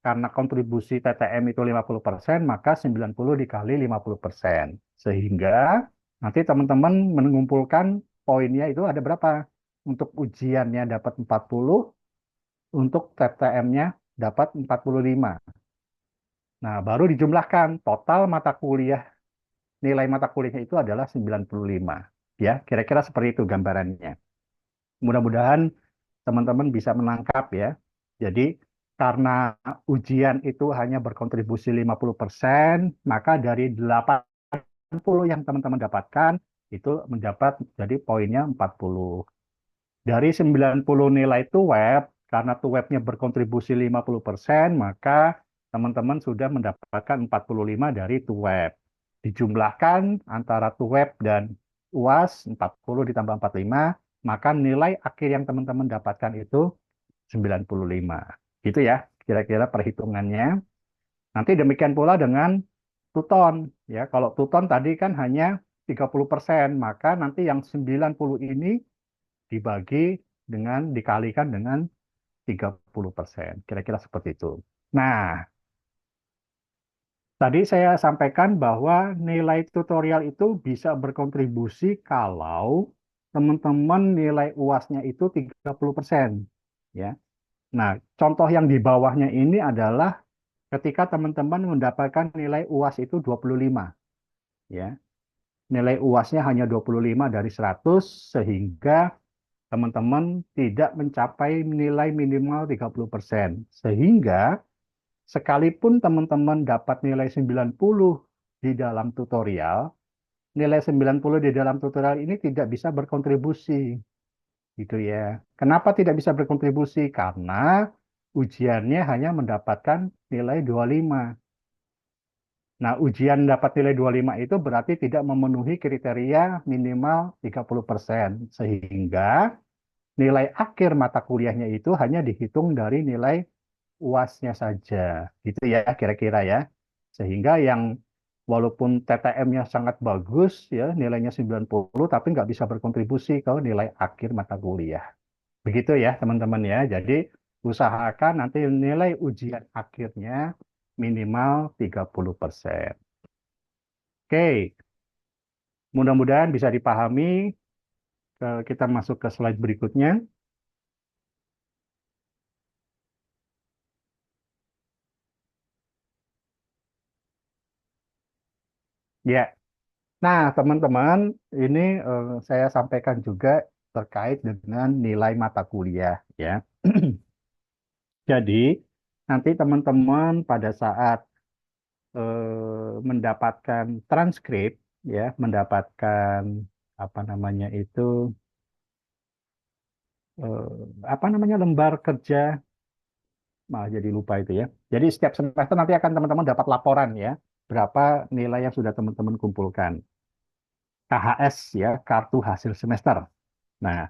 karena kontribusi TTM itu 50%, maka 90 dikali 50%. Sehingga nanti teman-teman mengumpulkan poinnya itu ada berapa? Untuk ujiannya dapat 40, untuk TTM-nya dapat 45. Nah, baru dijumlahkan total mata kuliah, nilai mata kuliahnya itu adalah 95. Ya, kira-kira seperti itu gambarannya. Mudah-mudahan teman-teman bisa menangkap ya. Jadi, karena ujian itu hanya berkontribusi 50%, maka dari 80 yang teman-teman dapatkan, itu mendapat jadi poinnya 40. Dari 90 nilai itu web, karena tuh webnya berkontribusi 50%, maka teman-teman sudah mendapatkan 45 dari tuh web. Dijumlahkan antara tuh web dan UAS, 40 ditambah 45, maka nilai akhir yang teman-teman dapatkan itu 95. Gitu ya, kira-kira perhitungannya. Nanti demikian pula dengan Tuton. Ya, kalau Tuton tadi kan hanya 30%, maka nanti yang 90 ini dibagi dikalikan dengan 30%. Kira-kira seperti itu. Nah, tadi saya sampaikan bahwa nilai tutorial itu bisa berkontribusi kalau teman-teman nilai UASnya itu 30%. Ya. Nah, contoh yang di bawahnya ini adalah ketika teman-teman mendapatkan nilai UAS itu 25. Ya. Nilai UASnya hanya 25 dari 100, sehingga teman-teman tidak mencapai nilai minimal 30%. Sehingga sekalipun teman-teman dapat nilai 90 di dalam tutorial, nilai 90 di dalam tutorial ini tidak bisa berkontribusi. Gitu ya. Kenapa tidak bisa berkontribusi? Karena ujiannya hanya mendapatkan nilai 25. Nah, ujian dapat nilai 25 itu berarti tidak memenuhi kriteria minimal 30%. Sehingga nilai akhir mata kuliahnya itu hanya dihitung dari nilai UASnya saja. Gitu ya, kira-kira ya. Sehingga yang walaupun TTM-nya sangat bagus, ya nilainya 90, tapi nggak bisa berkontribusi ke nilai akhir mata kuliah. Begitu ya, teman-teman ya. Jadi, usahakan nanti nilai ujian akhirnya minimal 30%. Oke, mudah-mudahan bisa dipahami. Kita masuk ke slide berikutnya. Ya, nah teman-teman, ini saya sampaikan juga terkait dengan nilai mata kuliah ya. Jadi, nanti teman-teman pada saat mendapatkan transkrip ya, mendapatkan apa namanya itu apa namanya lembar kerja, malah jadi lupa itu ya. Jadi setiap semester nanti akan teman-teman dapat laporan ya, berapa nilai yang sudah teman-teman kumpulkan. KHS ya, kartu hasil semester. Nah,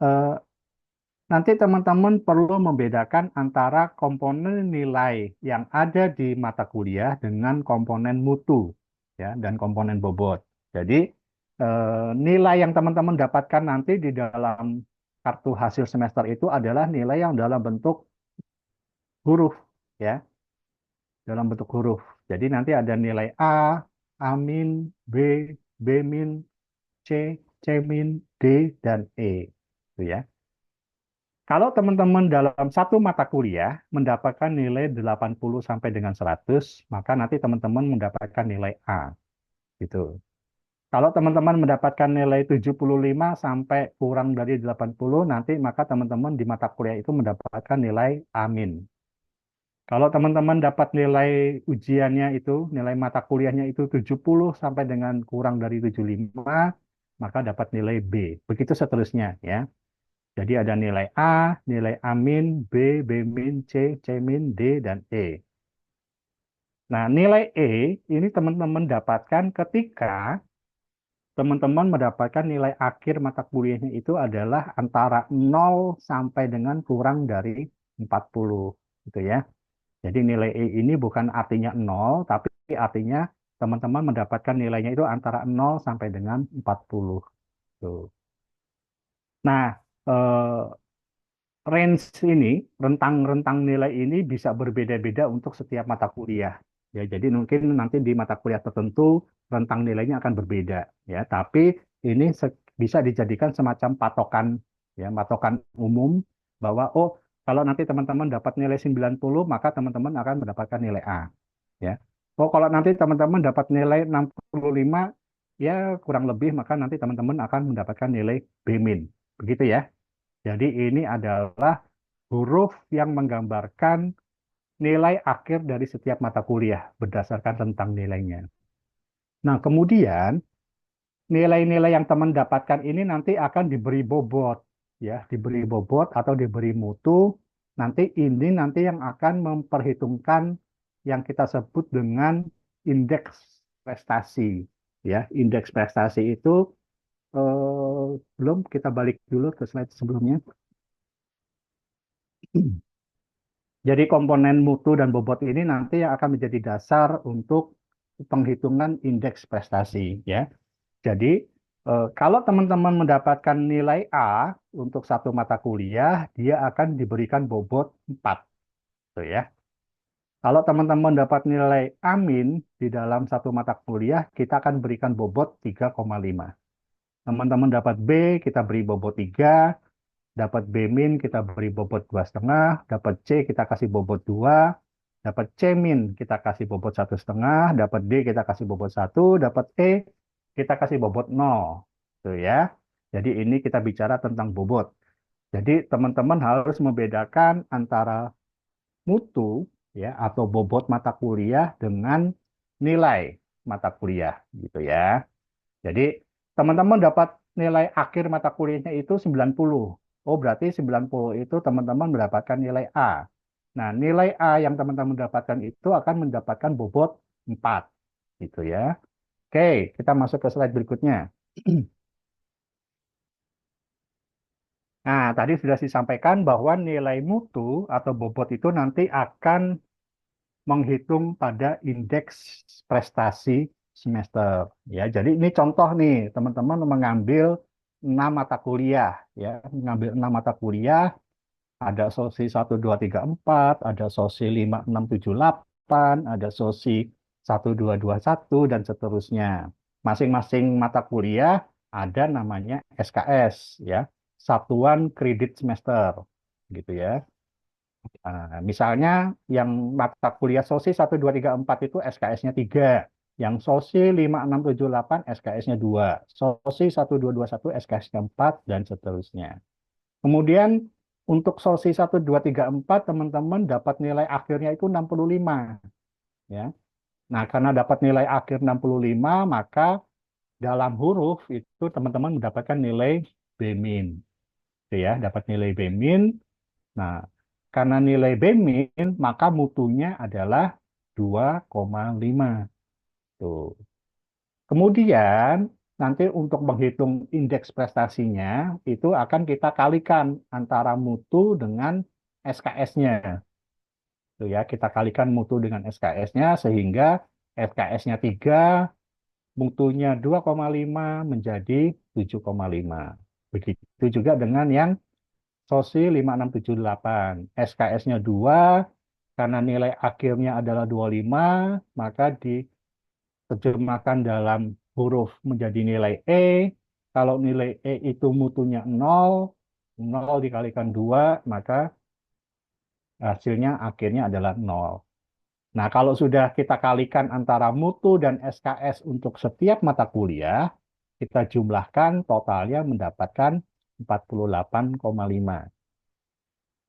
eh, nanti teman-teman perlu membedakan antara komponen nilai yang ada di mata kuliah dengan komponen mutu ya dan komponen bobot. Jadi nilai yang teman-teman dapatkan nanti di dalam kartu hasil semester itu adalah nilai yang dalam bentuk huruf ya, dalam bentuk huruf. Jadi nanti ada nilai A, A min, B, B min, C, C min, D, dan E. Itu ya. Kalau teman-teman dalam satu mata kuliah mendapatkan nilai 80 sampai dengan 100, maka nanti teman-teman mendapatkan nilai A. Gitu. Kalau teman-teman mendapatkan nilai 75 sampai kurang dari 80, nanti maka teman-teman di mata kuliah itu mendapatkan nilai A min. Kalau teman-teman dapat nilai ujiannya itu, nilai mata kuliahnya itu 70 sampai dengan kurang dari 75, maka dapat nilai B. Begitu seterusnya ya. Jadi ada nilai A, nilai A min, B, B min, C, C min, D, dan E. Nah, nilai E ini teman-teman dapatkan ketika teman-teman mendapatkan nilai akhir mata kuliahnya itu adalah antara 0 sampai dengan kurang dari 40. Gitu ya. Jadi nilai E ini bukan artinya 0, tapi artinya teman-teman mendapatkan nilainya itu antara 0 sampai dengan 40. Tuh. Nah, range ini, rentang-rentang nilai ini bisa berbeda-beda untuk setiap mata kuliah. Ya, jadi mungkin nanti di mata kuliah tertentu rentang nilainya akan berbeda. Ya, tapi ini bisa dijadikan semacam patokan, ya, patokan umum bahwa oh kalau nanti teman-teman dapat nilai 90 maka teman-teman akan mendapatkan nilai A, ya. Oh kalau nanti teman-teman dapat nilai 65 ya kurang lebih maka nanti teman-teman akan mendapatkan nilai B-min. Begitu ya. Jadi ini adalah huruf yang menggambarkan nilai akhir dari setiap mata kuliah berdasarkan tentang nilainya. Nah, kemudian nilai-nilai yang teman dapatkan ini nanti akan diberi bobot, ya, diberi bobot atau diberi mutu. Nanti ini nanti yang akan memperhitungkan yang kita sebut dengan indeks prestasi, ya. Indeks prestasi itu belum, kita balik dulu ke slide sebelumnya. Jadi komponen mutu dan bobot ini nanti yang akan menjadi dasar untuk penghitungan indeks prestasi, ya. Jadi kalau teman-teman mendapatkan nilai A untuk satu mata kuliah, dia akan diberikan bobot 4. Tuh ya. Kalau teman-teman dapat nilai A- di dalam satu mata kuliah, kita akan berikan bobot 3,5. Teman-teman dapat B, kita beri bobot 3. Dapat B- kita beri bobot 2,5. Dapat C, kita kasih bobot 2. Dapat C- kita kasih bobot 1,5. Dapat D, kita kasih bobot 1. Dapat E, kita kasih bobot 0. Tuh ya. Jadi ini kita bicara tentang bobot. Jadi teman-teman harus membedakan antara mutu ya atau bobot mata kuliah dengan nilai mata kuliah gitu ya. Jadi teman-teman dapat nilai akhir mata kuliahnya itu 90. Oh, berarti 90 itu teman-teman mendapatkan nilai A. Nah, nilai A yang teman-teman dapatkan itu akan mendapatkan bobot 4 gitu ya. Oke, kita masuk ke slide berikutnya. Nah, tadi sudah disampaikan bahwa nilai mutu atau bobot itu nanti akan menghitung pada indeks prestasi semester. Ya, jadi ini contoh nih, teman-teman mengambil 6 mata kuliah, ya, mengambil 6 mata kuliah, ada sosi 1, 2, 3, 4, ada sosi 5, 6, 7, 8, ada sosi 1, 2, 2, 1, dan seterusnya. Masing-masing mata kuliah ada namanya SKS, ya, Satuan Kredit Semester, gitu ya. Misalnya yang mata kuliah sosi 1, 2, 3, 4 itu SKS-nya 3. Yang sosi 5, 6, 7, 8 SKS-nya 2. Sosi 1, 2, 2, 1 SKS-nya 4 dan seterusnya. Kemudian untuk sosi 1, 2, 3, 4 teman-teman dapat nilai akhirnya itu 65. Ya. Nah, karena dapat nilai akhir 65 maka dalam huruf itu teman-teman mendapatkan nilai B-min. Gitu ya, dapat nilai B-min. Nah, karena nilai B-min, maka mutunya adalah 2,5. Tuh. Kemudian, nanti untuk menghitung indeks prestasinya, itu akan kita kalikan antara mutu dengan SKS-nya. Tuh ya, kita kalikan mutu dengan SKS-nya, sehingga SKS-nya 3, mutunya 2,5 menjadi 7,5. Begitu juga dengan yang sosi 5, 6, 7, 8. SKS-nya 2, karena nilai akhirnya adalah 25, maka diterjemahkan dalam huruf menjadi nilai E. Kalau nilai E itu mutunya 0, 0 dikalikan 2, maka hasilnya akhirnya adalah 0. Nah, kalau sudah kita kalikan antara mutu dan SKS untuk setiap mata kuliah, kita jumlahkan totalnya mendapatkan 48,5.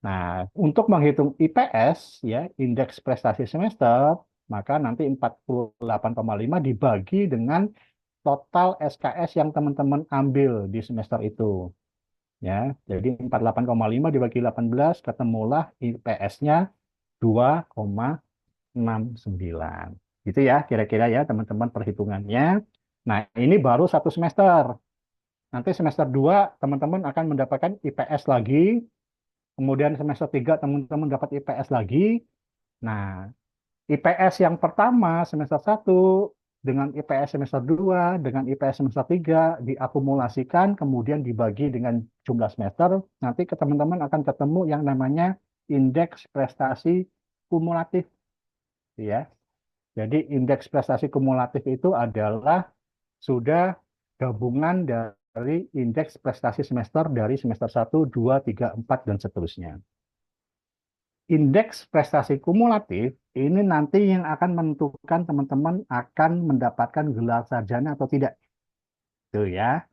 Nah, untuk menghitung IPS, ya, indeks prestasi semester, maka nanti 48,5 dibagi dengan total SKS yang teman-teman ambil di semester itu. Ya, jadi 48,5 dibagi 18, ketemulah IPS-nya 2,69. Gitu ya, kira-kira ya teman-teman perhitungannya. Nah, ini baru 1 semester. Nanti semester 2 teman-teman akan mendapatkan IPS lagi. Kemudian semester 3 teman-teman dapat IPS lagi. Nah, IPS yang pertama semester 1 dengan IPS semester 2 dengan IPS semester 3 diakumulasikan kemudian dibagi dengan jumlah semester. Nanti ke teman-teman akan ketemu yang namanya indeks prestasi kumulatif. Ya. Jadi indeks prestasi kumulatif itu adalah sudah gabungan dari dari indeks prestasi semester dari semester 1, 2, 3, 4, dan seterusnya. Indeks prestasi kumulatif ini nanti yang akan menentukan teman-teman akan mendapatkan gelar sarjana atau tidak. Tuh ya.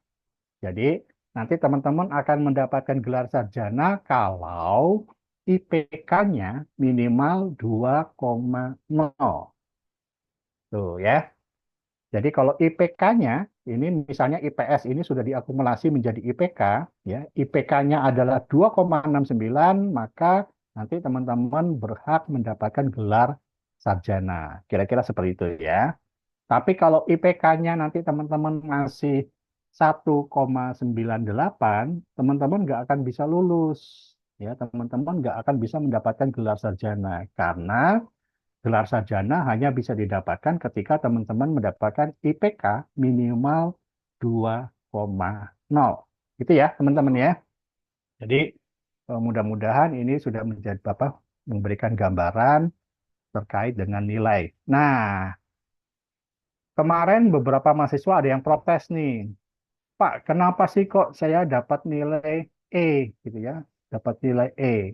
Jadi nanti teman-teman akan mendapatkan gelar sarjana kalau IPK-nya minimal 2,0. Tuh ya. Jadi kalau IPK-nya ini misalnya IPS ini sudah diakumulasi menjadi IPK, ya IPK-nya adalah 2,69, maka nanti teman-teman berhak mendapatkan gelar sarjana. Kira-kira seperti itu ya. Tapi kalau IPK-nya nanti teman-teman masih 1,98, teman-teman nggak akan bisa lulus. Ya, teman-teman nggak akan bisa mendapatkan gelar sarjana karena gelar sarjana hanya bisa didapatkan ketika teman-teman mendapatkan IPK minimal 2,0. Gitu ya, teman-teman ya. Jadi mudah-mudahan ini sudah menjadi memberikan gambaran terkait dengan nilai. Nah, kemarin beberapa mahasiswa ada yang protes nih. Pak, kenapa sih kok saya dapat nilai E gitu ya? Dapat nilai E.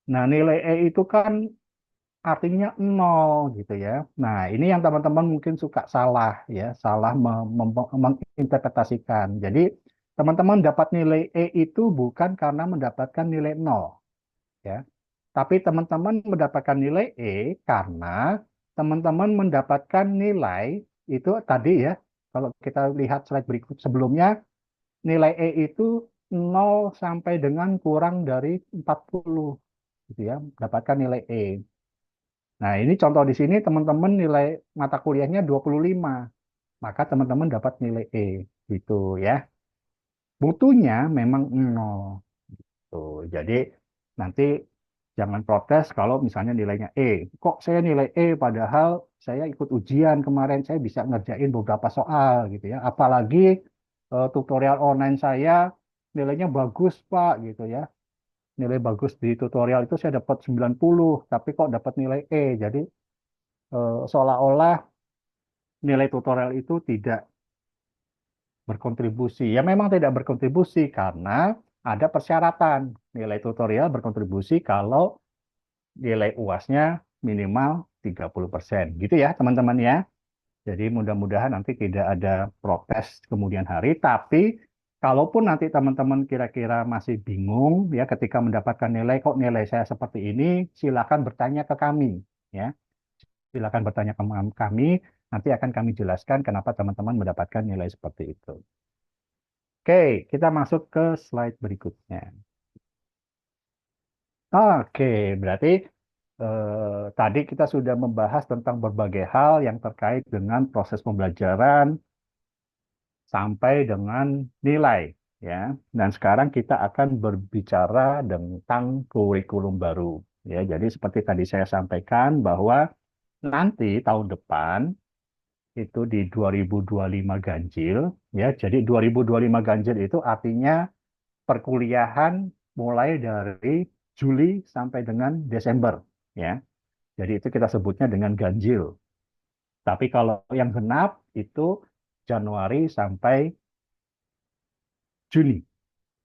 Nah, nilai E itu kan artinya 0 gitu ya. Nah, ini yang teman-teman mungkin suka salah ya, salah menginterpretasikan. Jadi, teman-teman dapat nilai E itu bukan karena mendapatkan nilai 0 ya. Tapi teman-teman mendapatkan nilai E karena teman-teman mendapatkan nilai itu tadi ya. Kalau kita lihat slide berikut sebelumnya, nilai E itu 0 sampai dengan kurang dari 40 gitu ya, mendapatkan nilai E. Nah, ini contoh di sini teman-teman nilai mata kuliahnya 25, maka teman-teman dapat nilai E gitu ya. Mutunya memang 0. Tuh, jadi nanti jangan protes kalau misalnya nilainya E. Kok saya nilai E padahal saya ikut ujian kemarin, saya bisa ngerjain beberapa soal gitu ya. Apalagi tutorial online saya nilainya bagus, Pak, gitu ya. Nilai bagus di tutorial itu saya dapat 90, tapi kok dapat nilai E. Jadi seolah-olah nilai tutorial itu tidak berkontribusi. Ya memang tidak berkontribusi karena ada persyaratan. Nilai tutorial berkontribusi kalau nilai UAS-nya minimal 30%. Gitu ya teman-teman ya. Jadi mudah-mudahan nanti tidak ada protes kemudian hari. Tapi kalaupun nanti teman-teman kira-kira masih bingung ya ketika mendapatkan nilai, kok nilai saya seperti ini, silakan bertanya ke kami. Ya. Silakan bertanya ke kami, nanti akan kami jelaskan kenapa teman-teman mendapatkan nilai seperti itu. Oke, kita masuk ke slide berikutnya. Oke, berarti tadi kita sudah membahas tentang berbagai hal yang terkait dengan proses pembelajaran sampai dengan nilai, ya. Dan sekarang kita akan berbicara tentang kurikulum baru, ya. Jadi seperti tadi saya sampaikan bahwa nanti tahun depan itu di 2025 ganjil, ya. Jadi 2025 ganjil itu artinya perkuliahan mulai dari Juli sampai dengan Desember, ya. Jadi itu kita sebutnya dengan ganjil. Tapi kalau yang genap itu Januari sampai Juni,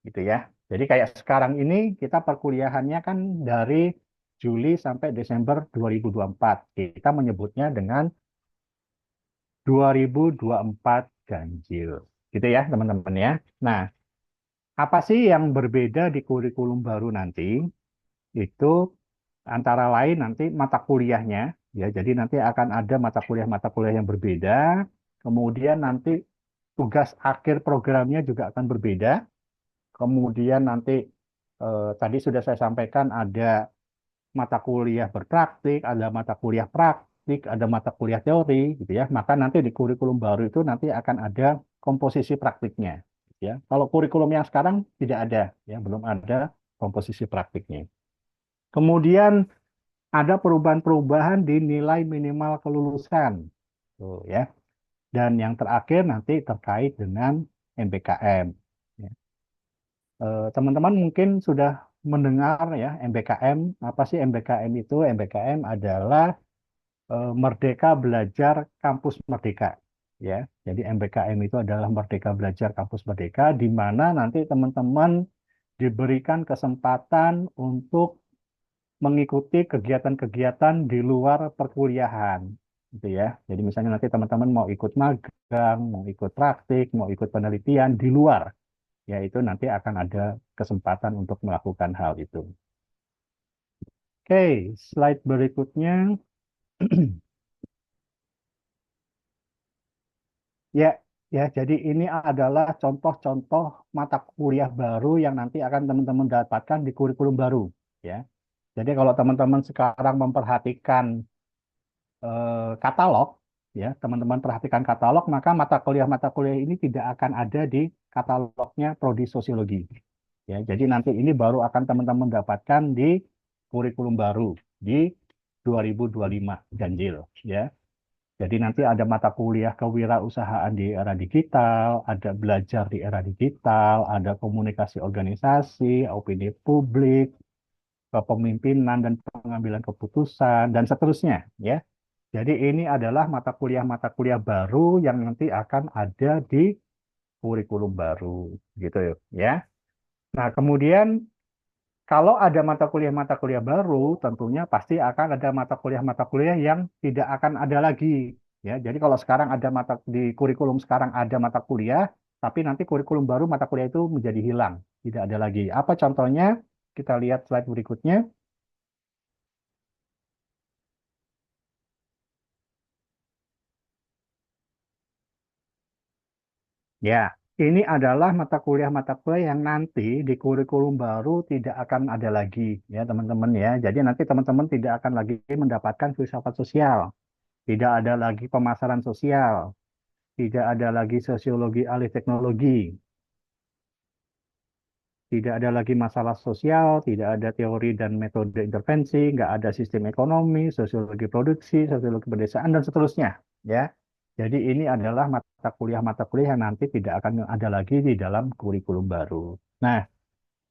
gitu ya. Jadi kayak sekarang ini kita perkuliahannya kan dari Juli sampai Desember 2024. Kita menyebutnya dengan 2024 ganjil. Gitu ya, teman-teman ya. Nah, apa sih yang berbeda di kurikulum baru nanti? Itu antara lain nanti mata kuliahnya, ya. Jadi nanti akan ada mata kuliah yang berbeda. Kemudian nanti tugas akhir programnya juga akan berbeda. Kemudian nanti tadi sudah saya sampaikan ada mata kuliah berpraktik, ada mata kuliah praktik, ada mata kuliah teori, gitu ya. Maka nanti di kurikulum baru itu nanti akan ada komposisi praktiknya, ya. Kalau kurikulum yang sekarang tidak ada, ya, belum ada komposisi praktiknya. Kemudian ada perubahan-perubahan di nilai minimal kelulusan, tuh ya. Dan yang terakhir nanti terkait dengan MBKM. Ya. Teman-teman mungkin sudah mendengar ya MBKM. Apa sih MBKM itu? MBKM adalah Merdeka Belajar Kampus Merdeka. ya. Jadi MBKM itu adalah Merdeka Belajar Kampus Merdeka, di mana nanti teman-teman diberikan kesempatan untuk mengikuti kegiatan-kegiatan di luar perkuliahan, gitu ya. Jadi misalnya nanti teman-teman mau ikut magang, mau ikut praktik, mau ikut penelitian di luar, ya itu nanti akan ada kesempatan untuk melakukan hal itu. Oke, slide berikutnya. Ya, ya. Jadi ini adalah contoh-contoh mata kuliah baru yang nanti akan teman-teman dapatkan di kurikulum baru, ya. Jadi kalau teman-teman sekarang memperhatikan katalog, ya, teman-teman perhatikan katalog, maka mata kuliah ini tidak akan ada di katalognya prodi sosiologi. Ya, jadi nanti ini baru akan teman-teman dapatkan di kurikulum baru di 2025 ganjil, ya. Jadi nanti ada mata kuliah kewirausahaan di era digital, ada belajar di era digital, ada komunikasi organisasi, opini publik, kepemimpinan dan pengambilan keputusan, dan seterusnya, ya. Jadi ini adalah mata kuliah baru yang nanti akan ada di kurikulum baru, gitu ya. Nah, kemudian kalau ada mata kuliah baru, tentunya pasti akan ada mata kuliah yang tidak akan ada lagi. Ya, jadi kalau sekarang ada di kurikulum sekarang ada mata kuliah, tapi nanti kurikulum baru mata kuliah itu menjadi hilang, tidak ada lagi. Apa contohnya? Kita lihat slide berikutnya. Ya, ini adalah mata kuliah yang nanti di kurikulum baru tidak akan ada lagi, ya teman-teman ya. Jadi nanti teman-teman tidak akan lagi mendapatkan filsafat sosial, tidak ada lagi pemasaran sosial, tidak ada lagi sosiologi alih teknologi, tidak ada lagi masalah sosial, tidak ada teori dan metode intervensi, nggak ada sistem ekonomi, sosiologi produksi, sosiologi pedesaan, dan seterusnya. Ya, jadi ini adalah mata kuliah yang nanti tidak akan ada lagi di dalam kurikulum baru. Nah,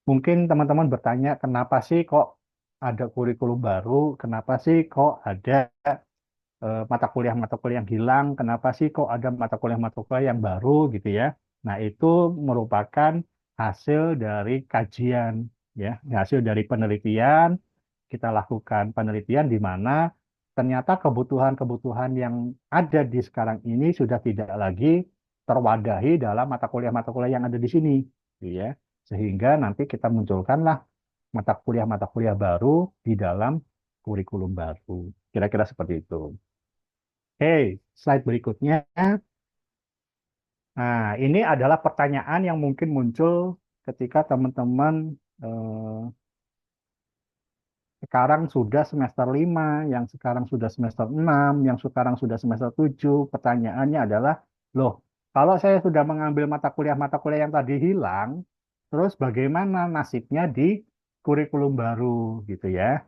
mungkin teman-teman bertanya, kenapa sih kok ada kurikulum baru? Kenapa sih kok ada mata kuliah yang hilang, kenapa sih kok ada mata kuliah yang baru gitu ya. Nah, itu merupakan hasil dari kajian ya, hasil dari penelitian. Kita lakukan penelitian di mana ternyata kebutuhan-kebutuhan yang ada di sekarang ini sudah tidak lagi terwadahi dalam mata kuliah yang ada di sini gitu ya. Sehingga nanti kita munculkanlah mata kuliah baru di dalam kurikulum baru. Kira-kira seperti itu. Slide berikutnya. Nah, ini adalah pertanyaan yang mungkin muncul ketika teman-teman sekarang sudah semester 5, yang sekarang sudah semester 6, yang sekarang sudah semester 7. Pertanyaannya adalah, loh, kalau saya sudah mengambil mata kuliah yang tadi hilang, terus bagaimana nasibnya di kurikulum baru gitu ya.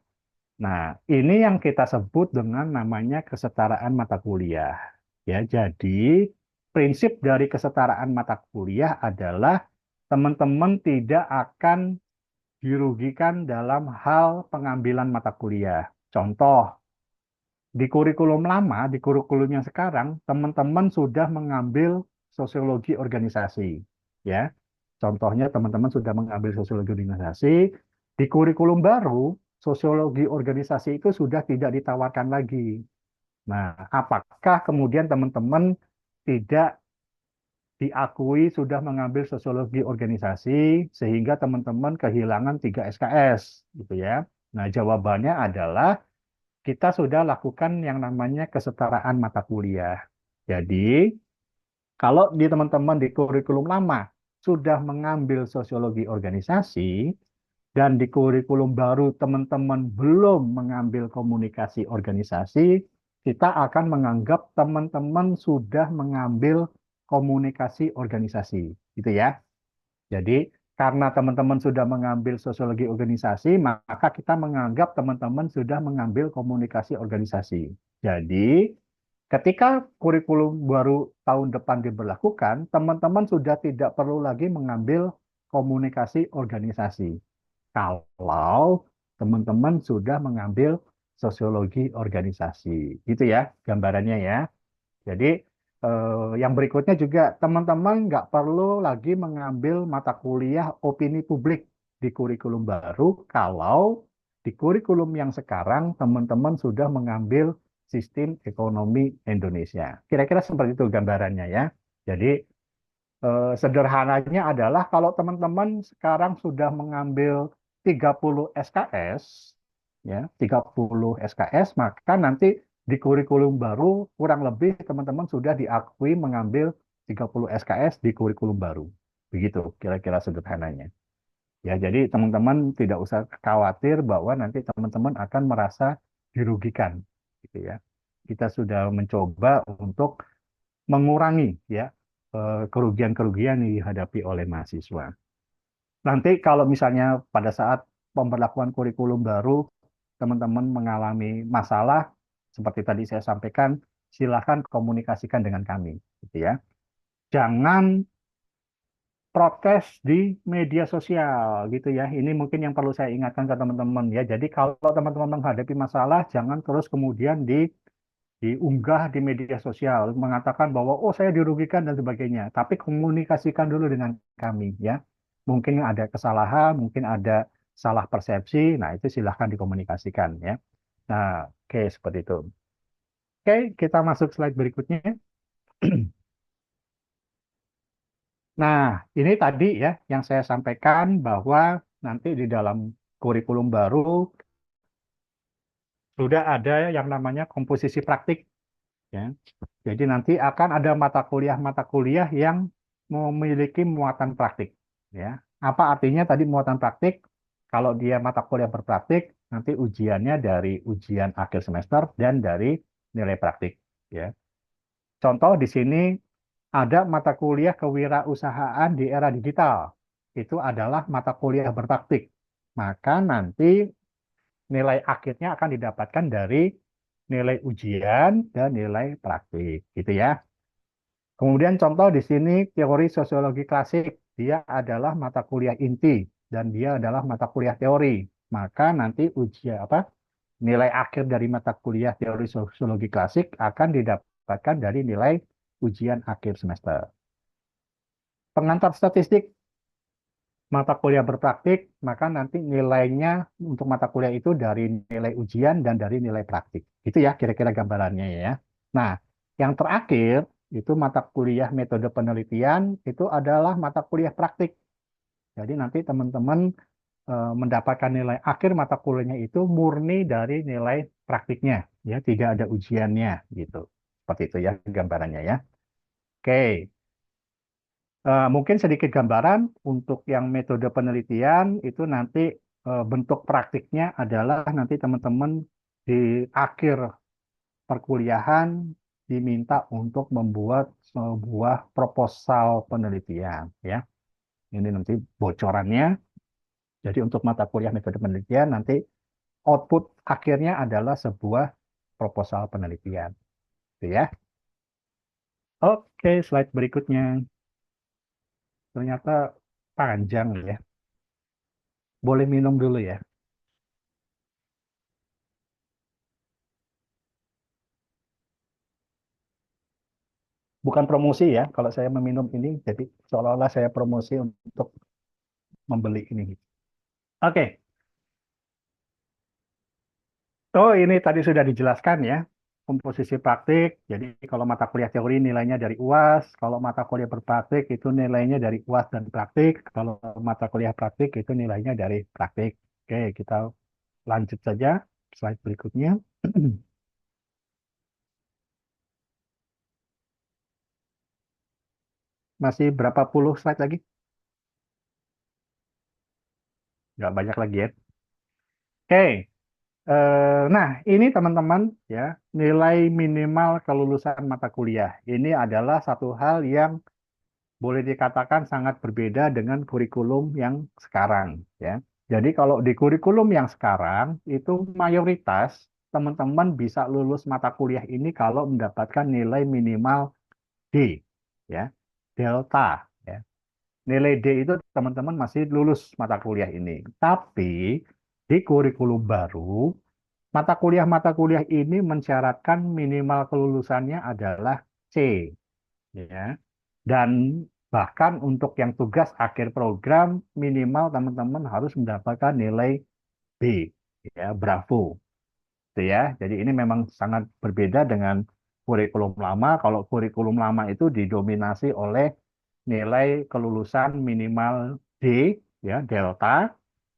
Nah, ini yang kita sebut dengan namanya kesetaraan mata kuliah. Ya, jadi prinsip dari kesetaraan mata kuliah adalah teman-teman tidak akan dirugikan dalam hal pengambilan mata kuliah. Contoh, di kurikulum lama, di kurikulum yang sekarang, teman-teman sudah mengambil sosiologi organisasi. Ya, contohnya teman-teman sudah mengambil sosiologi organisasi. Di kurikulum baru, sosiologi organisasi itu sudah tidak ditawarkan lagi. Nah, apakah kemudian teman-teman tidak diakui sudah mengambil sosiologi organisasi sehingga teman-teman kehilangan 3 SKS gitu ya. Nah, jawabannya adalah kita sudah lakukan yang namanya kesetaraan mata kuliah. Jadi, kalau di teman-teman di kurikulum lama sudah mengambil sosiologi organisasi dan di kurikulum baru teman-teman belum mengambil komunikasi organisasi, kita akan menganggap teman-teman sudah mengambil komunikasi organisasi, gitu ya. Jadi, karena teman-teman sudah mengambil sosiologi organisasi, maka kita menganggap teman-teman sudah mengambil komunikasi organisasi. Jadi, ketika kurikulum baru tahun depan diberlakukan, teman-teman sudah tidak perlu lagi mengambil komunikasi organisasi. Kalau teman-teman sudah mengambil sosiologi organisasi. Gitu ya gambarannya ya. Jadi yang berikutnya juga teman-teman nggak perlu lagi mengambil mata kuliah opini publik di kurikulum baru kalau di kurikulum yang sekarang teman-teman sudah mengambil sistem ekonomi Indonesia. Kira-kira seperti itu gambarannya ya. Jadi sederhananya adalah kalau teman-teman sekarang sudah mengambil 30 SKS, ya, 30 SKS, maka nanti di kurikulum baru kurang lebih teman-teman sudah diakui mengambil 30 SKS di kurikulum baru. Begitu kira-kira sederhananya. Ya, jadi teman-teman tidak usah khawatir bahwa nanti teman-teman akan merasa dirugikan, gitu ya. Kita sudah mencoba untuk mengurangi ya kerugian-kerugian yang dihadapi oleh mahasiswa. Nanti kalau misalnya pada saat pemberlakuan kurikulum baru teman-teman mengalami masalah seperti tadi saya sampaikan, silakan komunikasikan dengan kami, gitu ya. Jangan protes di media sosial, gitu ya. Ini mungkin yang perlu saya ingatkan ke teman-teman ya. Jadi kalau teman-teman menghadapi masalah, jangan terus kemudian diunggah di media sosial mengatakan bahwa oh saya dirugikan dan sebagainya. Tapi komunikasikan dulu dengan kami ya. Mungkin ada kesalahan, mungkin ada salah persepsi. Nah, itu silahkan dikomunikasikan ya. Nah, oke seperti itu. Oke, kita masuk slide berikutnya. Nah, ini tadi ya yang saya sampaikan bahwa nanti di dalam kurikulum baru sudah ada yang namanya komposisi praktik ya. Jadi nanti akan ada mata kuliah yang memiliki muatan praktik ya. Apa artinya tadi muatan praktik? Kalau dia mata kuliah berpraktik, nanti ujiannya dari ujian akhir semester dan dari nilai praktik ya. Contoh di sini ada mata kuliah kewirausahaan di era digital. Itu adalah mata kuliah berpraktik. Maka nanti nilai akhirnya akan didapatkan dari nilai ujian dan nilai praktik, gitu ya. Kemudian contoh di sini teori sosiologi klasik, dia adalah mata kuliah inti dan dia adalah mata kuliah teori. Maka nanti ujian nilai akhir dari mata kuliah teori sosiologi klasik akan didapatkan dari nilai ujian akhir semester. Pengantar statistik mata kuliah berpraktik, maka nanti nilainya untuk mata kuliah itu dari nilai ujian dan dari nilai praktik. Itu ya kira-kira gambarannya ya. Nah, yang terakhir itu mata kuliah metode penelitian itu adalah mata kuliah praktik. Jadi nanti teman-teman mendapatkan nilai akhir mata kuliahnya itu murni dari nilai praktiknya, ya tidak ada ujiannya gitu. Seperti itu ya gambarannya ya. Oke. Mungkin sedikit gambaran untuk yang metode penelitian itu nanti bentuk praktiknya adalah nanti teman-teman di akhir perkuliahan diminta untuk membuat sebuah proposal penelitian ya. Ini nanti bocorannya. Jadi untuk mata kuliah metode penelitian nanti output akhirnya adalah sebuah proposal penelitian. Gitu ya. Oke, slide berikutnya. Ternyata panjang ya. Boleh minum dulu ya. Bukan promosi ya, kalau saya meminum ini, jadi seolah-olah saya promosi untuk membeli ini. Oke. Oh, ini tadi sudah dijelaskan ya, komposisi praktik. Jadi kalau mata kuliah teori nilainya dari UAS, kalau mata kuliah berpraktik itu nilainya dari UAS dan praktik, kalau mata kuliah praktik itu nilainya dari praktik. Oke, kita lanjut saja slide berikutnya. Masih berapa puluh slide lagi? Nggak banyak lagi ya. Oke, nah ini teman-teman ya, nilai minimal kelulusan mata kuliah. Ini adalah satu hal yang boleh dikatakan sangat berbeda dengan kurikulum yang sekarang ya. Jadi kalau di kurikulum yang sekarang itu mayoritas teman-teman bisa lulus mata kuliah ini kalau mendapatkan nilai minimal D ya, delta ya. Nilai D itu teman-teman masih lulus mata kuliah ini. Tapi di kurikulum baru mata kuliah ini mensyaratkan minimal kelulusannya adalah C ya. Dan bahkan untuk yang tugas akhir program minimal teman-teman harus mendapatkan nilai B, ya, Bravo, gitu ya. Jadi ini memang sangat berbeda dengan kurikulum lama. Kalau kurikulum lama itu didominasi oleh nilai kelulusan minimal D, ya, Delta.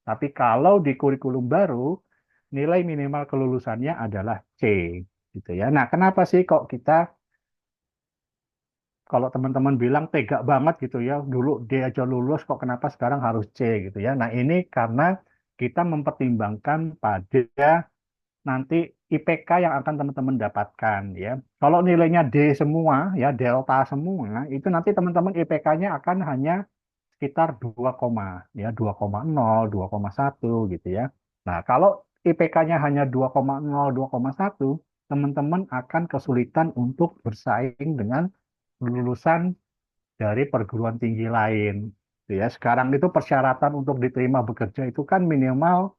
Tapi kalau di kurikulum baru, nilai minimal kelulusannya adalah C, gitu ya. Nah, kenapa sih kok kita, kalau teman-teman bilang tega banget gitu ya, dulu D aja lulus kok kenapa sekarang harus C gitu ya. Nah, ini karena kita mempertimbangkan pada nanti IPK yang akan teman-teman dapatkan ya. Kalau nilainya D semua ya, delta semua, itu nanti teman-teman IPK-nya akan hanya sekitar 2, ya 2,0, 2,1 gitu ya. Nah, kalau IPK-nya hanya 2,0, 2,1, teman-teman akan kesulitan untuk bersaing dengan lulusan dari perguruan tinggi lain. Gitu ya. Sekarang itu persyaratan untuk diterima bekerja itu kan minimal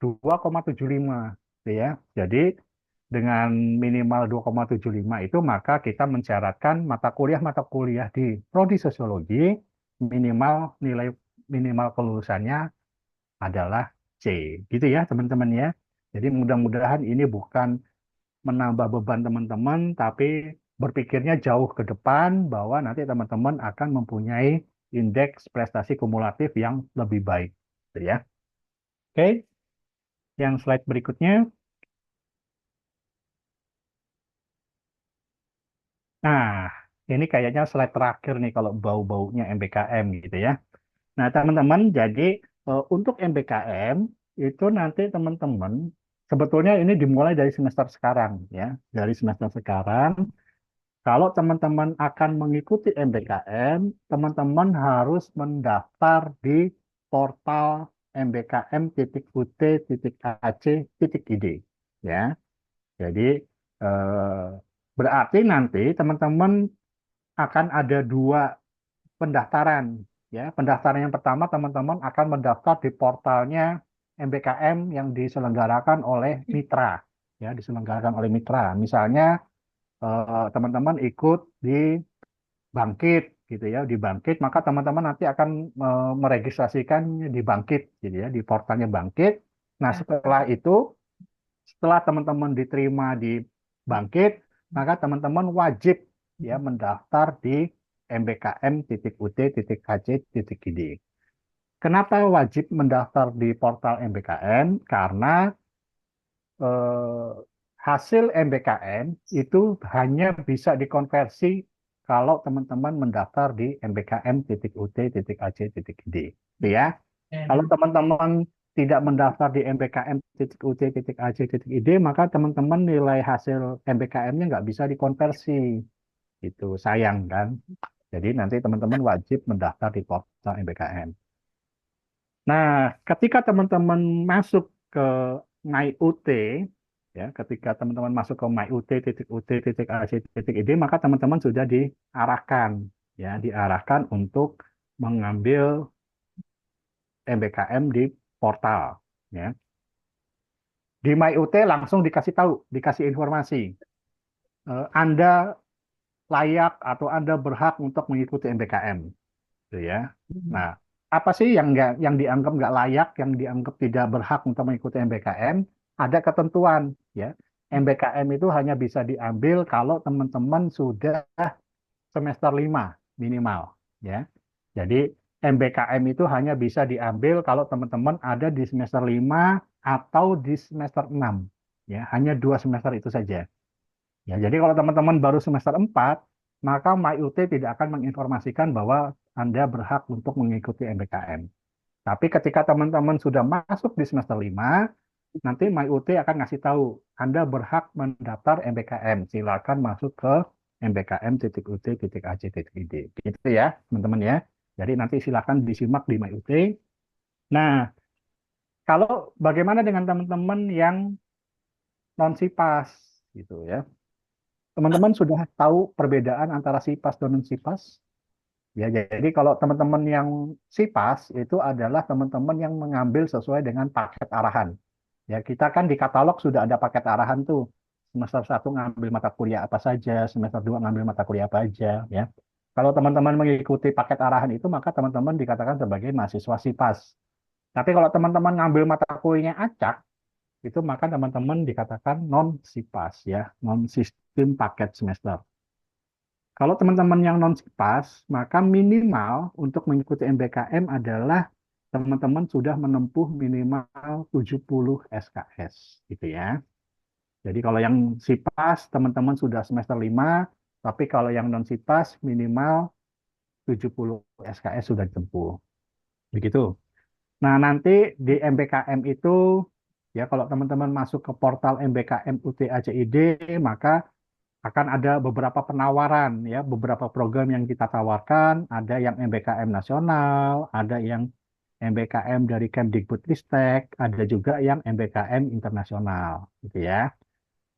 2,75, gitu ya. Jadi dengan minimal 2,75 itu maka kita mensyaratkan mata kuliah di prodi sosiologi minimal nilai minimal kelulusannya adalah C. Gitu ya, teman-teman ya. Jadi mudah-mudahan ini bukan menambah beban teman-teman, tapi berpikirnya jauh ke depan bahwa nanti teman-teman akan mempunyai indeks prestasi kumulatif yang lebih baik. Gitu ya. Oke, yang slide berikutnya. Nah, ini kayaknya slide terakhir nih kalau bau-baunya MBKM gitu ya. Nah, teman-teman, jadi untuk MBKM itu nanti teman-teman sebetulnya ini dimulai dari semester sekarang ya. Dari semester sekarang, kalau teman-teman akan mengikuti MBKM, teman-teman harus mendaftar di portal mbkm.ut.ac.id ya. Jadi berarti nanti teman-teman akan ada dua pendaftaran ya. Pendaftaran yang pertama teman-teman akan mendaftar di portalnya MBKM yang diselenggarakan oleh mitra ya, diselenggarakan oleh mitra. Misalnya teman-teman ikut di Bangkit gitu ya, di Bangkit maka teman-teman nanti akan meregistrasikan di Bangkit gitu ya, di portalnya Bangkit. Nah, setelah teman-teman diterima di Bangkit, maka teman-teman wajib ya mendaftar di mbkm.ut.ac.id. Kenapa wajib mendaftar di portal MBKM? Karena hasil MBKM itu hanya bisa dikonversi kalau teman-teman mendaftar di mbkm.ut.ac.id. Ya. Kalau teman-teman tidak mendaftar di mbkm.ut.ac.id, maka teman-teman nilai hasil MBKM-nya nggak bisa dikonversi. Itu sayang kan? Jadi nanti teman-teman wajib mendaftar di portal MBKM. Nah, ketika teman-teman masuk ke MyUT, ya, ketika teman-teman masuk ke myut.ut.ac.id, maka teman-teman sudah diarahkan, ya, diarahkan untuk mengambil MBKM di portal, ya. Di MyUT langsung dikasih tahu, dikasih informasi, Anda layak atau Anda berhak untuk mengikuti MBKM, gitu ya. Nah, apa sih yang dianggap nggak layak, yang dianggap tidak berhak untuk mengikuti MBKM? Ada ketentuan, ya. MBKM itu hanya bisa diambil kalau teman-teman sudah semester 5 minimal, ya. Jadi MBKM itu hanya bisa diambil kalau teman-teman ada di semester 5 atau di semester 6, ya. Hanya 2 semester itu saja. Ya, jadi kalau teman-teman baru semester 4, maka MyUT tidak akan menginformasikan bahwa Anda berhak untuk mengikuti MBKM. Tapi ketika teman-teman sudah masuk di semester 5, nanti MyUT akan ngasih tahu, Anda berhak mendaftar MBKM. Silakan masuk ke mbkm.ut.ac.id. Gitu ya, teman-teman ya. Jadi nanti silakan disimak di MyUT. Nah, kalau bagaimana dengan teman-teman yang non-SIPAS gitu ya. Teman-teman sudah tahu perbedaan antara SIPAS dan non-SIPAS? Ya, jadi kalau teman-teman yang SIPAS itu adalah teman-teman yang mengambil sesuai dengan paket arahan. Ya, kita kan di katalog sudah ada paket arahan tuh. semester 1 ngambil mata kuliah apa saja, semester 2 ngambil mata kuliah apa aja, ya. Kalau teman-teman mengikuti paket arahan itu, maka teman-teman dikatakan sebagai mahasiswa SIPAS. Tapi kalau teman-teman ngambil mata kuliahnya acak, itu maka teman-teman dikatakan non-SIPAS, ya, non-sistem paket semester. Kalau teman-teman yang non-SIPAS, maka minimal untuk mengikuti MBKM adalah teman-teman sudah menempuh minimal 70 SKS, gitu ya. Jadi kalau yang SIPAS, teman-teman sudah semester 5, tapi kalau yang non-SIPAS minimal 70 SKS sudah ditempuh. Begitu. Nah, nanti di MBKM itu, ya kalau teman-teman masuk ke portal MBKM UT ACID, maka akan ada beberapa penawaran, ya, beberapa program yang kita tawarkan, ada yang MBKM nasional, ada yang MBKM dari Kemdikbudristek, ada juga yang MBKM internasional, gitu ya.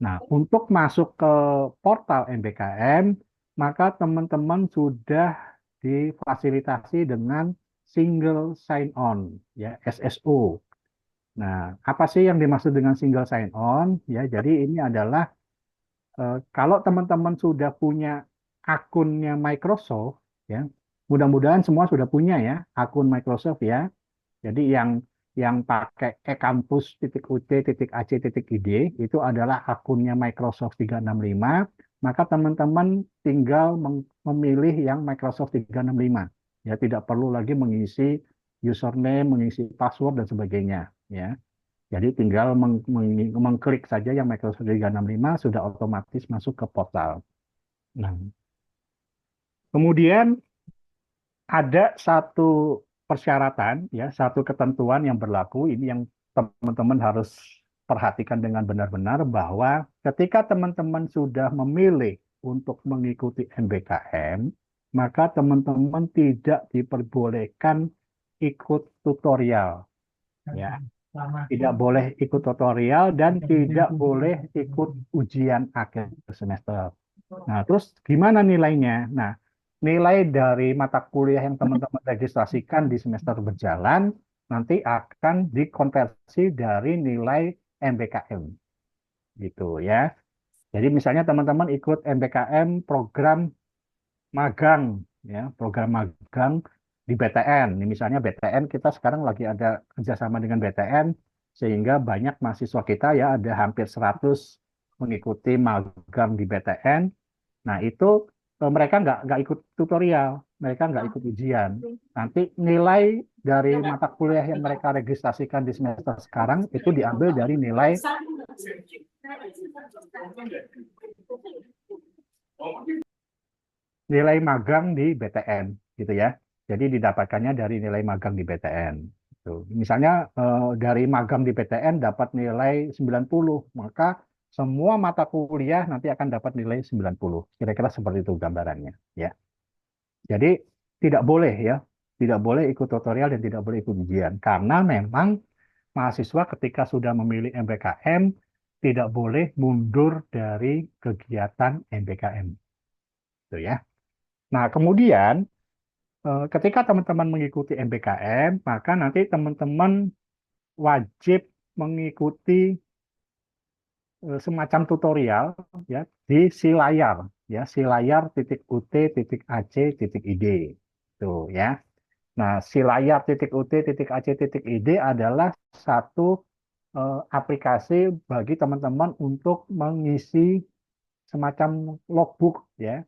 Nah, untuk masuk ke portal MBKM, maka teman-teman sudah difasilitasi dengan single sign-on, ya, SSO. Nah, apa sih yang dimaksud dengan single sign-on? Ya, jadi ini adalah kalau teman-teman sudah punya akunnya Microsoft, ya, mudah-mudahan semua sudah punya ya akun Microsoft ya. Jadi yang pakai ekampus.ut.ac.id itu adalah akunnya Microsoft 365, maka teman-teman tinggal memilih yang Microsoft 365. Ya, tidak perlu lagi mengisi username, mengisi password dan sebagainya, ya. Jadi tinggal mengklik saja yang Microsoft 365 sudah otomatis masuk ke portal. Nah, kemudian ada satu persyaratan, ya, satu ketentuan yang berlaku, ini yang teman-teman harus perhatikan dengan benar-benar, bahwa ketika teman-teman sudah memilih untuk mengikuti MBKM, maka teman-teman tidak diperbolehkan ikut tutorial. Ya, tidak boleh ikut tutorial dan tidak boleh ikut ujian akhir semester. Nah, terus gimana nilainya? Nah, nilai dari mata kuliah yang teman-teman registrasikan di semester berjalan nanti akan dikonversi dari nilai MBKM. Gitu ya. Jadi misalnya teman-teman ikut MBKM program magang, ya, program magang di BTN. Ini misalnya BTN, kita sekarang lagi ada kerjasama dengan BTN, sehingga banyak mahasiswa kita, ya, ada hampir 100 mengikuti magang di BTN. Nah, itu mereka nggak ikut tutorial, mereka nggak ikut ujian. Nanti nilai dari mata kuliah yang mereka registrasikan di semester sekarang itu diambil dari nilai magang di BTN, gitu ya. Jadi didapatkannya dari nilai magang di BTN. Tuh. Misalnya dari magang di BTN dapat nilai 90, maka semua mata kuliah nanti akan dapat nilai 90. Kira-kira seperti itu gambarannya, ya. Jadi tidak boleh, ya, tidak boleh ikut tutorial dan tidak boleh ikut ujian, karena memang mahasiswa ketika sudah memilih MBKM tidak boleh mundur dari kegiatan MBKM. Itu ya. Nah, kemudian ketika teman-teman mengikuti MBKM, maka nanti teman-teman wajib mengikuti semacam tutorial, ya, di silayar, ya, silayar.ut.ac.id. Tuh ya. Nah, silayar.ut.ac.id adalah satu aplikasi bagi teman-teman untuk mengisi semacam logbook, ya.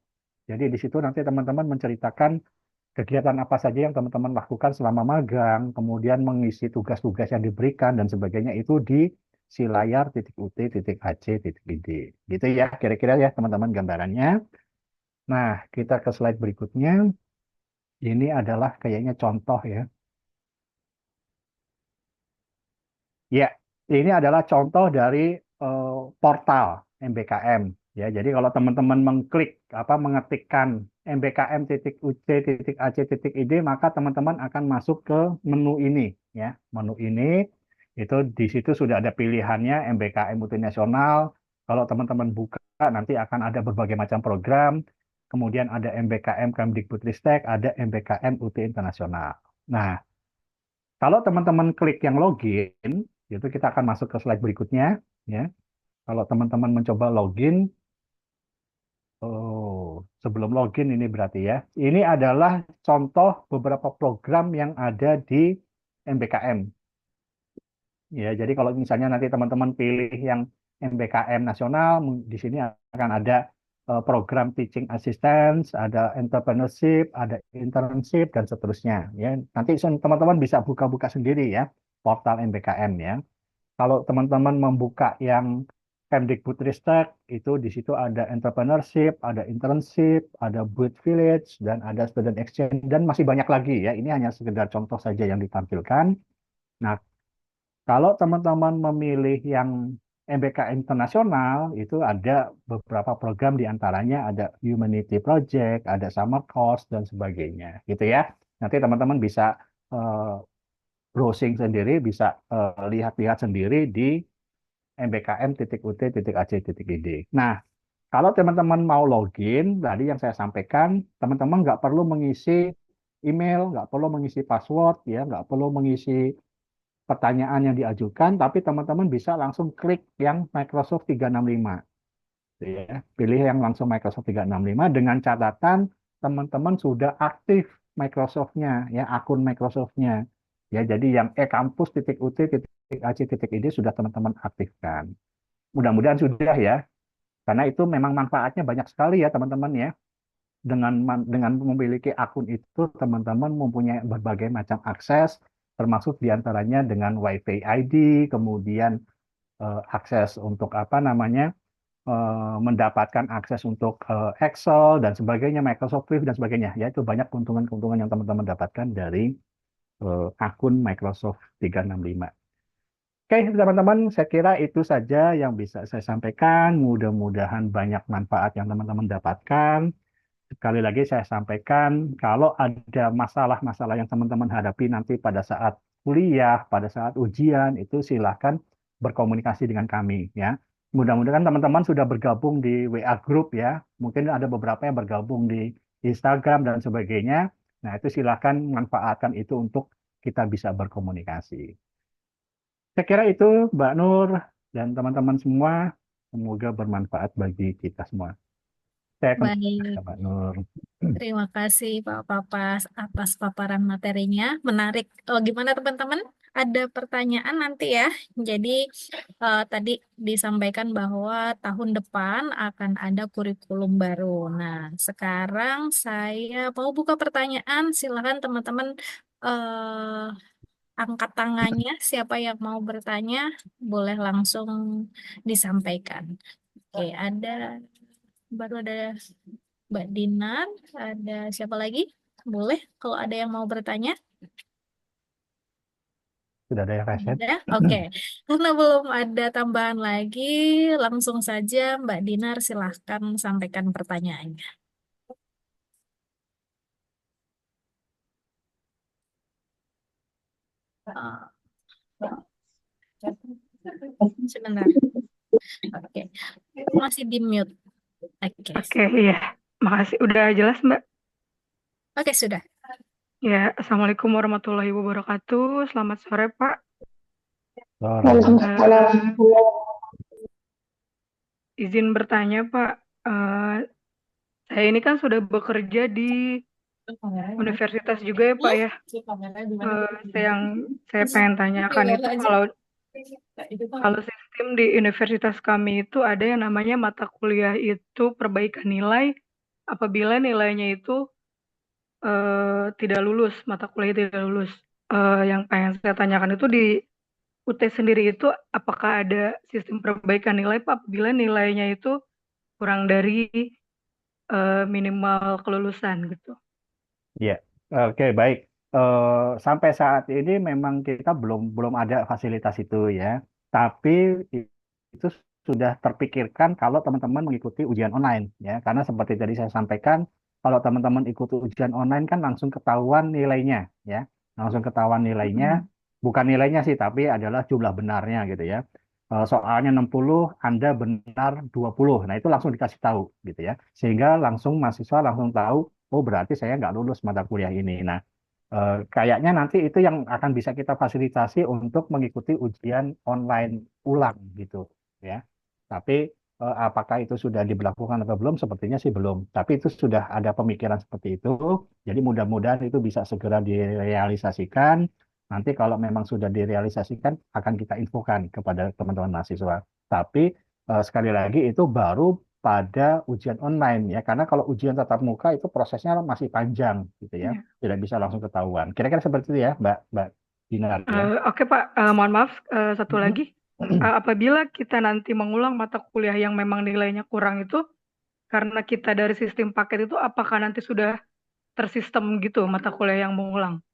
Jadi di situ nanti teman-teman menceritakan kegiatan apa saja yang teman-teman lakukan selama magang, kemudian mengisi tugas-tugas yang diberikan dan sebagainya itu di silayar.ut.ac.id. Gitu ya, kira-kira ya teman-teman gambarannya. Nah, kita ke slide berikutnya. Ini adalah kayaknya contoh ya. Ya, ini adalah contoh dari portal MBKM. Ya, jadi kalau teman-teman mengetikkan mbkm.uc.ac.id, maka teman-teman akan masuk ke menu ini, ya. Menu ini itu di situ sudah ada pilihannya MBKM UT Nasional. Kalau teman-teman buka nanti akan ada berbagai macam program. Kemudian ada MBKM Kemdikbudristek, ada MBKM UT Internasional. Nah, kalau teman-teman klik yang login, itu kita akan masuk ke slide berikutnya, ya. Kalau teman-teman mencoba login, sebelum login ini berarti ya. Ini adalah contoh beberapa program yang ada di MBKM. Ya, jadi kalau misalnya nanti teman-teman pilih yang MBKM nasional, di sini akan ada program teaching assistance, ada entrepreneurship, ada internship dan seterusnya. Ya, nanti teman-teman bisa buka-buka sendiri ya portal MBKM ya. Kalau teman-teman membuka yang Kemdikbudristek itu di situ ada entrepreneurship, ada internship, ada Build Village dan ada student exchange dan masih banyak lagi ya. Ini hanya sekedar contoh saja yang ditampilkan. Nah, kalau teman-teman memilih yang MBK internasional, itu ada beberapa program di antaranya ada Humanity Project, ada Summer Course, dan sebagainya. Gitu ya. Nanti teman-teman bisa eh, browsing sendiri, bisa lihat-lihat sendiri di mbkm.ut.ac.id. Nah, kalau teman-teman mau login, tadi yang saya sampaikan, teman-teman nggak perlu mengisi email, nggak perlu mengisi password, ya, nggak perlu mengisi pertanyaan yang diajukan, tapi teman-teman bisa langsung klik yang Microsoft 365. Ya. Pilih yang langsung Microsoft 365 dengan catatan teman-teman sudah aktif Microsoft-nya, ya, akun Microsoft-nya. Ya, jadi yang ekampus.ut.ac.id sudah teman-teman aktifkan. Mudah-mudahan sudah ya, karena itu memang manfaatnya banyak sekali ya teman-teman ya. Dengan memiliki akun itu, teman-teman mempunyai berbagai macam akses, termasuk diantaranya dengan WiFi ID, kemudian akses untuk apa namanya, mendapatkan akses untuk Excel dan sebagainya, Microsoft Word dan sebagainya. Ya, itu banyak keuntungan-keuntungan yang teman-teman dapatkan dari akun Microsoft 365. Oke, teman-teman, saya kira itu saja yang bisa saya sampaikan. Mudah-mudahan banyak manfaat yang teman-teman dapatkan. Sekali lagi saya sampaikan, kalau ada masalah-masalah yang teman-teman hadapi nanti pada saat kuliah, pada saat ujian, itu silakan berkomunikasi dengan kami ya. Mudah-mudahan teman-teman sudah bergabung di WA Group ya. Mungkin ada beberapa yang bergabung di Instagram dan sebagainya. Nah, itu silakan manfaatkan itu untuk kita bisa berkomunikasi. Saya kira itu Mbak Nur dan teman-teman semua. Semoga bermanfaat bagi kita semua. Saya kembali ke Baik, Mbak Nur. terima kasih Pak Papas atas paparan materinya. Menarik. Oh, gimana teman-teman? Ada pertanyaan nanti ya. Jadi tadi disampaikan bahwa tahun depan akan ada kurikulum baru. Nah, sekarang saya mau buka pertanyaan. Silakan teman-teman angkat tangannya. Siapa yang mau bertanya, boleh langsung disampaikan. Oke, baru ada Mbak Dinar, ada siapa lagi? Boleh kalau ada yang mau bertanya? Sudah ada yang reset? Ada? Oke. Karena belum ada tambahan lagi, langsung saja Mbak Dinar silahkan sampaikan pertanyaannya. Uh, Sebentar. Oke. Masih di mute. Oke. Oke, iya. Makasih. Udah jelas, Mbak? Oke, sudah. Ya, Assalamualaikum warahmatullahi wabarakatuh. Selamat sore, Pak. Waalaikumsalam. Izin bertanya, Pak. Saya ini kan sudah bekerja di universitas juga ya, Pak ya. Yang saya pengen tanyakan itu kalau sistem di universitas kami itu ada yang namanya mata kuliah itu perbaikan nilai apabila nilainya itu tidak lulus, mata kuliah tidak lulus. Yang pengen saya tanyakan itu di UT sendiri itu apakah ada sistem perbaikan nilai Pak apabila nilainya itu kurang dari minimal kelulusan gitu. Ya, oke, baik. Sampai saat ini memang kita belum ada fasilitas itu ya. Tapi itu sudah terpikirkan kalau teman-teman mengikuti ujian online ya. Karena seperti tadi saya sampaikan, kalau teman-teman ikut ujian online kan langsung ketahuan nilainya ya. Langsung ketahuan nilainya, bukan nilainya sih, tapi adalah jumlah benarnya gitu ya. Soalnya 60, Anda benar 20. Nah, itu langsung dikasih tahu gitu ya. Sehingga mahasiswa langsung tahu, oh berarti saya nggak lulus mata kuliah ini. Nah, kayaknya nanti itu yang akan bisa kita fasilitasi untuk mengikuti ujian online ulang gitu ya. Tapi apakah itu sudah diberlakukan atau belum? Sepertinya sih belum. Tapi itu sudah ada pemikiran seperti itu. Jadi mudah-mudahan itu bisa segera direalisasikan. Nanti kalau memang sudah direalisasikan, akan kita infokan kepada teman-teman mahasiswa. Tapi sekali lagi itu baru pada ujian online ya, karena kalau ujian tatap muka itu prosesnya masih panjang gitu ya, tidak bisa langsung ketahuan. Kira-kira seperti itu ya, Mbak Dinar ya. Oke Pak, mohon maaf satu lagi. Apabila kita nanti mengulang mata kuliah yang memang nilainya kurang itu, karena kita dari sistem paket itu, apakah nanti sudah tersistem gitu mata kuliah yang mengulang?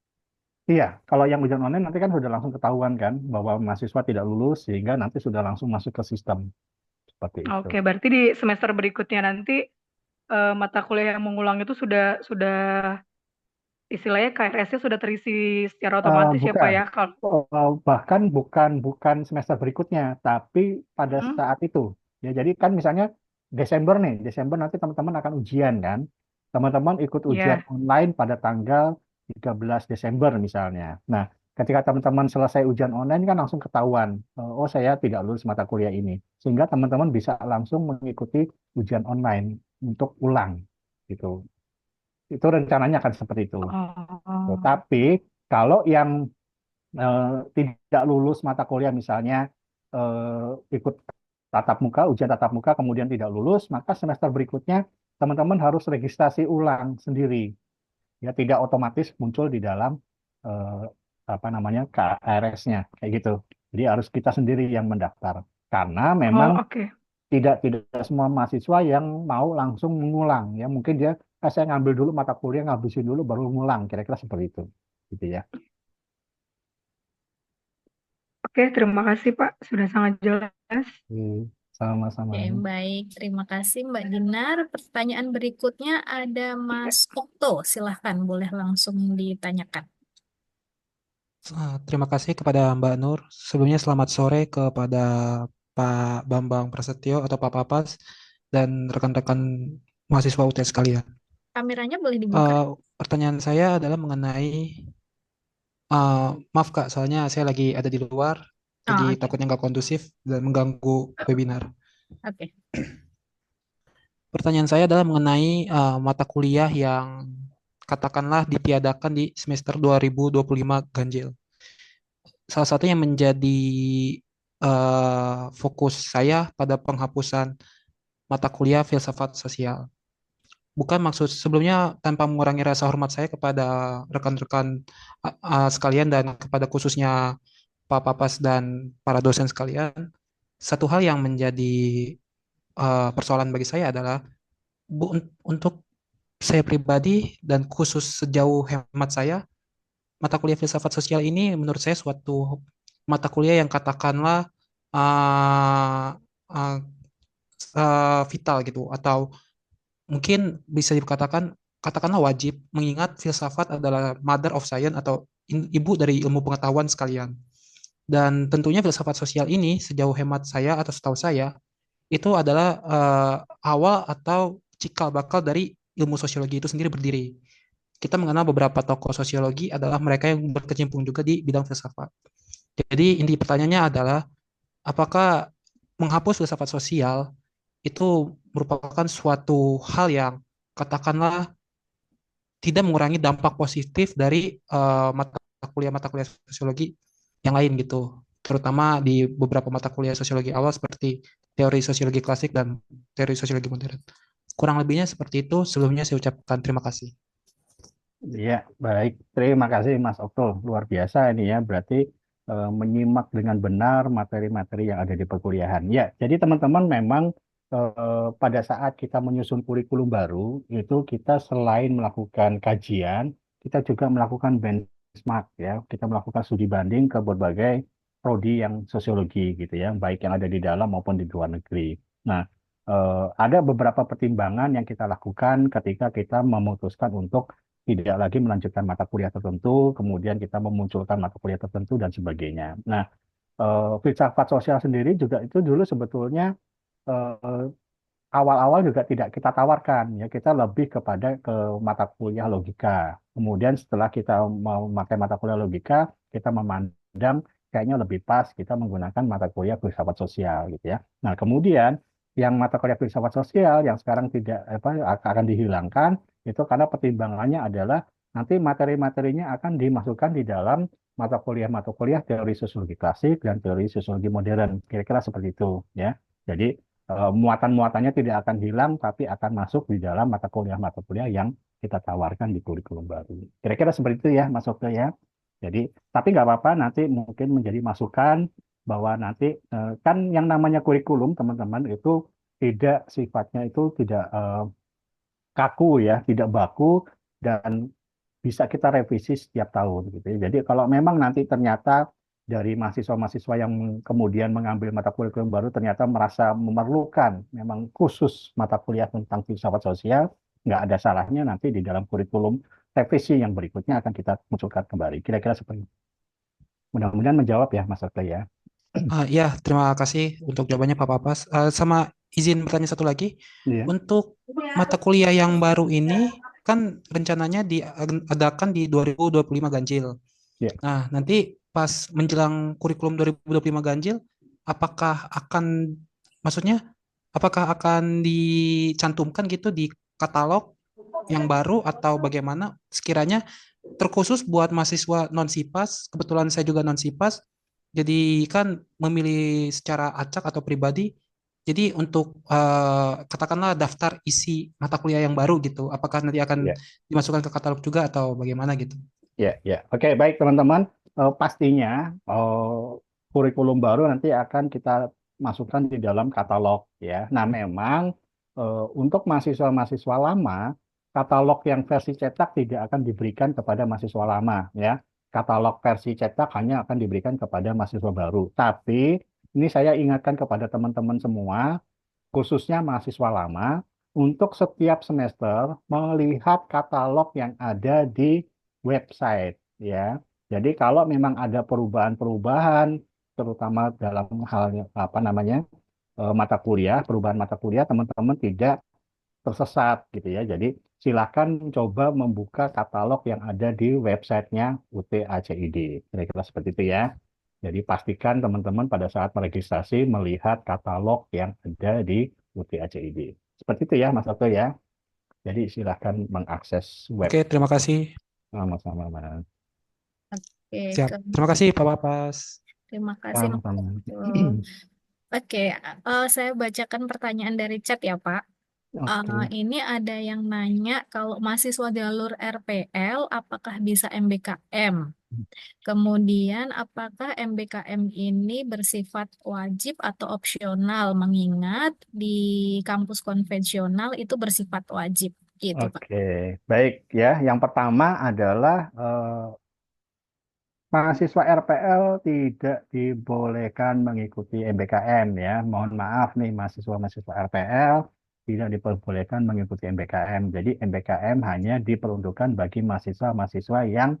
Iya, kalau yang ujian online nanti kan sudah langsung ketahuan kan bahwa mahasiswa tidak lulus sehingga nanti sudah langsung masuk ke sistem seperti itu. Oke, berarti di semester berikutnya nanti mata kuliah yang mengulang itu sudah istilahnya KRS-nya sudah terisi secara otomatis ya Pak Bukan. ya? Kalau Bahkan bukan semester berikutnya, tapi pada saat itu. Ya, jadi kan misalnya Desember nih, Desember nanti teman-teman akan ujian kan. Teman-teman ikut ujian ya. online pada tanggal 13 Desember misalnya. Nah, ketika teman-teman selesai ujian online kan langsung ketahuan, oh saya tidak lulus mata kuliah ini. Sehingga teman-teman bisa langsung mengikuti ujian online untuk ulang gitu. Itu rencananya akan seperti itu. Tapi kalau yang tidak lulus mata kuliah misalnya ikut tatap muka, ujian tatap muka kemudian tidak lulus, maka semester berikutnya teman-teman harus registrasi ulang sendiri. Ya, tidak otomatis muncul di dalam eh, apa namanya KRS-nya kayak gitu. Jadi harus kita sendiri yang mendaftar. Karena memang Oke. tidak semua mahasiswa yang mau langsung mengulang ya. Mungkin dia saya ngambil dulu mata kuliah, ngabisin dulu baru ngulang, kira-kira seperti itu. Gitu ya. Oke, terima kasih Pak, sudah sangat jelas. Sama-sama. Oke, baik. Terima kasih Mbak Dinar. Pertanyaan berikutnya ada Mas Okto. Silahkan, boleh langsung ditanyakan. Terima kasih kepada Mbak Nur. Sebelumnya selamat sore kepada Pak Bambang Prasetyo atau Pak Papas dan rekan-rekan mahasiswa UT sekalian. Kameranya boleh dibuka. Pertanyaan saya adalah mengenai, maaf Kak, soalnya saya lagi ada di luar, jadi oke. takutnya nggak kondusif dan mengganggu webinar. Oke. Pertanyaan saya adalah mengenai mata kuliah yang katakanlah ditiadakan di semester 2025 ganjil. Salah satu yang menjadi fokus saya pada penghapusan mata kuliah filsafat sosial. Bukan maksud sebelumnya tanpa mengurangi rasa hormat saya kepada rekan-rekan sekalian dan kepada khususnya Pak Papas dan para dosen sekalian. Satu hal yang menjadi persoalan bagi saya adalah untuk saya pribadi dan khusus sejauh hemat saya, mata kuliah filsafat sosial ini menurut saya suatu mata kuliah yang katakanlah uh, uh, vital gitu, atau mungkin bisa dikatakan katakanlah wajib, mengingat filsafat adalah mother of science atau ibu dari ilmu pengetahuan sekalian. Dan tentunya filsafat sosial ini sejauh hemat saya atau setahu saya itu adalah awal atau cikal bakal dari ilmu sosiologi itu sendiri berdiri. Kita mengenal beberapa tokoh sosiologi adalah mereka yang berkecimpung juga di bidang filsafat. Jadi inti pertanyaannya adalah apakah menghapus filsafat sosial itu merupakan suatu hal yang katakanlah tidak mengurangi dampak positif dari mata kuliah sosiologi yang lain gitu, terutama di beberapa mata kuliah sosiologi awal seperti teori sosiologi klasik dan teori sosiologi modern. Kurang lebihnya seperti itu. Sebelumnya saya ucapkan terima kasih. Ya, baik. Terima kasih Mas Okto. Luar biasa ini ya. Berarti menyimak dengan benar materi-materi yang ada di perkuliahan. Ya, jadi teman-teman memang pada saat kita menyusun kurikulum baru, itu kita selain melakukan kajian, kita juga melakukan benchmark ya. Kita melakukan studi banding ke berbagai prodi yang sosiologi gitu ya, baik yang ada di dalam maupun di luar negeri. Nah, ada beberapa pertimbangan yang kita lakukan ketika kita memutuskan untuk tidak lagi melanjutkan mata kuliah tertentu, kemudian kita memunculkan mata kuliah tertentu dan sebagainya. Nah, filsafat sosial sendiri juga itu dulu sebetulnya awal-awal juga tidak kita tawarkan ya, kita lebih kepada ke mata kuliah logika. Kemudian setelah kita mau memakai mata kuliah logika, kita memandang kayaknya lebih pas kita menggunakan mata kuliah filsafat sosial gitu ya. Nah, kemudian yang mata kuliah filsafat sosial yang sekarang tidak akan dihilangkan itu karena pertimbangannya adalah nanti materi-materinya akan dimasukkan di dalam mata kuliah teori sosiologi klasik dan teori sosiologi modern. Kira-kira seperti itu ya. Jadi muatan-muatannya tidak akan hilang tapi akan masuk di dalam mata kuliah yang kita tawarkan di kurikulum baru. Kira-kira seperti itu ya, Mas Okta ya. Jadi, tapi nggak apa-apa nanti mungkin menjadi masukan bahwa nanti kan yang namanya kurikulum teman-teman itu tidak sifatnya itu tidak kaku ya, tidak baku dan bisa kita revisi setiap tahun gitu ya. Jadi kalau memang nanti ternyata dari mahasiswa-mahasiswa yang kemudian mengambil mata kurikulum baru ternyata merasa memerlukan memang khusus mata kuliah tentang filsafat sosial, nggak ada salahnya nanti di dalam kurikulum revisi yang berikutnya akan kita munculkan kembali. Kira-kira seperti itu. Mudah-mudahan menjawab ya Mas Okta ya. Ya, terima kasih untuk jawabannya Pak Papas. Sama izin bertanya satu lagi, Iya. untuk mata kuliah yang baru ini kan rencananya diadakan di 2025 ganjil. Iya. Nah, nanti pas menjelang kurikulum 2025 ganjil, apakah akan, maksudnya, apakah akan dicantumkan gitu di katalog yang baru atau bagaimana sekiranya terkhusus buat mahasiswa non-SIPAS, kebetulan saya juga non-SIPAS, jadi kan memilih secara acak atau pribadi, jadi untuk katakanlah daftar isi mata kuliah yang baru gitu, apakah nanti akan Iya. dimasukkan ke katalog juga atau bagaimana gitu? Ya, ya. Oke, baik teman-teman. Pastinya kurikulum baru nanti akan kita masukkan di dalam katalog ya. Nah, memang untuk mahasiswa-mahasiswa lama, katalog yang versi cetak tidak akan diberikan kepada mahasiswa lama ya. Katalog versi cetak hanya akan diberikan kepada mahasiswa baru. Tapi ini saya ingatkan kepada teman-teman semua, khususnya mahasiswa lama, untuk setiap semester melihat katalog yang ada di website ya. Jadi kalau memang ada perubahan-perubahan terutama dalam halnya mata kuliah, perubahan mata kuliah teman-teman tidak tersesat gitu ya. Jadi silakan coba membuka katalog yang ada di websitenya UT ACID. Kira-kira seperti itu ya. Jadi pastikan teman-teman pada saat meregistrasi melihat katalog yang ada di UT ACID. Seperti itu ya Mas Oto ya. Jadi silahkan mengakses web. Oke, terima kasih. Sama-sama, Mas. Oke, Siap. Terima kasih Pak Papas. terima kasih Mas Sama-sama. Fatul. Oke, saya bacakan pertanyaan dari chat ya Pak. Oke. Ini ada yang nanya kalau mahasiswa jalur RPL apakah bisa MBKM? Kemudian apakah MBKM ini bersifat wajib atau opsional mengingat di kampus konvensional itu bersifat wajib gitu Pak. Oke, baik ya. Yang pertama adalah mahasiswa RPL tidak dibolehkan mengikuti MBKM ya. Mohon maaf nih mahasiswa-mahasiswa RPL tidak diperbolehkan mengikuti MBKM. Jadi MBKM hanya diperuntukkan bagi mahasiswa-mahasiswa yang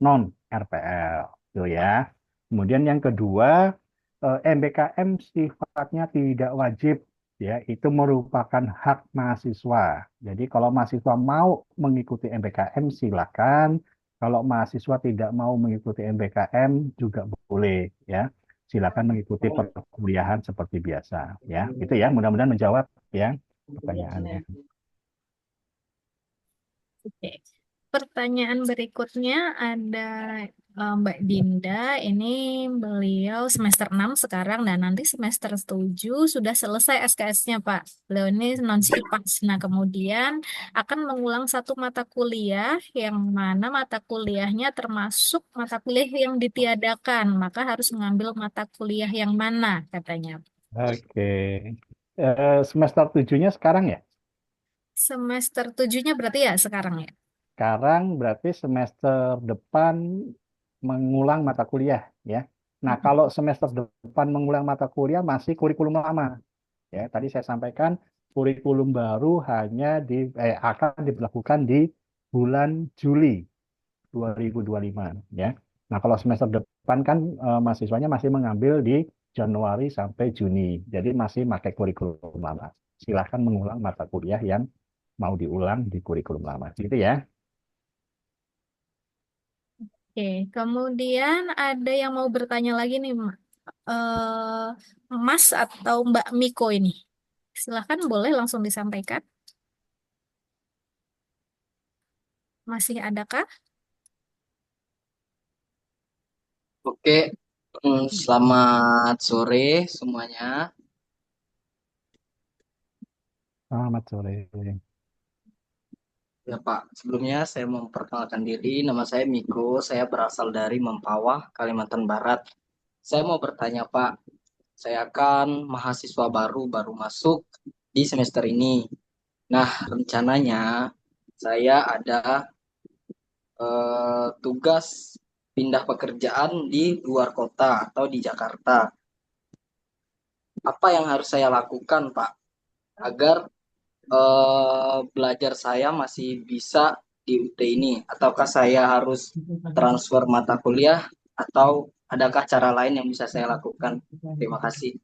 non RPL, gitu ya. Kemudian yang kedua, MBKM sifatnya tidak wajib ya, itu merupakan hak mahasiswa. Jadi kalau mahasiswa mau mengikuti MBKM silakan. Kalau mahasiswa tidak mau mengikuti MBKM juga boleh ya. Silakan mengikuti perkuliahan seperti biasa ya. Itu ya, mudah-mudahan menjawab ya pertanyaannya. Oke. Pertanyaan berikutnya ada Mbak Dinda. Ini beliau semester 6 sekarang dan nanti semester 7 sudah selesai SKS-nya Pak. Beliau ini non-SIPAS. Nah, kemudian akan mengulang satu mata kuliah yang mana mata kuliahnya termasuk mata kuliah yang ditiadakan. Maka harus mengambil mata kuliah yang mana katanya. Oke. Semester 7-nya sekarang ya? Semester 7-nya berarti ya sekarang ya? Sekarang berarti semester depan mengulang mata kuliah ya. Nah, kalau semester depan mengulang mata kuliah masih kurikulum lama. Ya, tadi saya sampaikan kurikulum baru hanya akan diberlakukan di bulan Juli 2025 ya. Nah, kalau semester depan kan mahasiswanya masih mengambil di Januari sampai Juni. Jadi masih pakai kurikulum lama. Silahkan mengulang mata kuliah yang mau diulang di kurikulum lama. Gitu ya. Oke, kemudian ada yang mau bertanya lagi nih, eh, Mas atau Mbak Miko ini. Silahkan boleh langsung disampaikan. Masih adakah? Oke, selamat sore semuanya. Selamat sore. Ya Pak, sebelumnya saya memperkenalkan diri, nama saya Miko, saya berasal dari Mempawah, Kalimantan Barat. Saya mau bertanya Pak, saya kan mahasiswa baru masuk di semester ini. Nah, rencananya saya ada tugas pindah pekerjaan di luar kota atau di Jakarta. Apa yang harus saya lakukan Pak, agar belajar saya masih bisa di UT ini, ataukah saya harus transfer mata kuliah, atau adakah cara lain yang bisa saya lakukan? Terima kasih.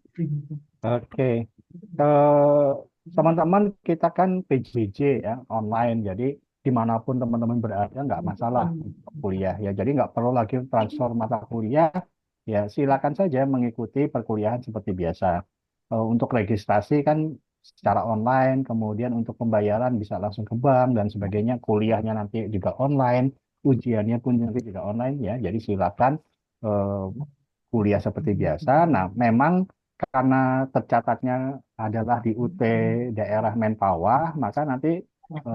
Oke, Eh, teman-teman kita kan PJJ ya online, jadi dimanapun teman-teman berada nggak masalah untuk kuliah ya. Jadi nggak perlu lagi transfer mata kuliah, ya silakan saja mengikuti perkuliahan seperti biasa. Untuk registrasi kan secara online, kemudian untuk pembayaran bisa langsung ke bank dan sebagainya. Kuliahnya nanti juga online, ujiannya pun nanti juga online ya. Jadi silakan eh, kuliah seperti biasa. Nah, memang karena tercatatnya adalah di UT daerah Mentawai, maka nanti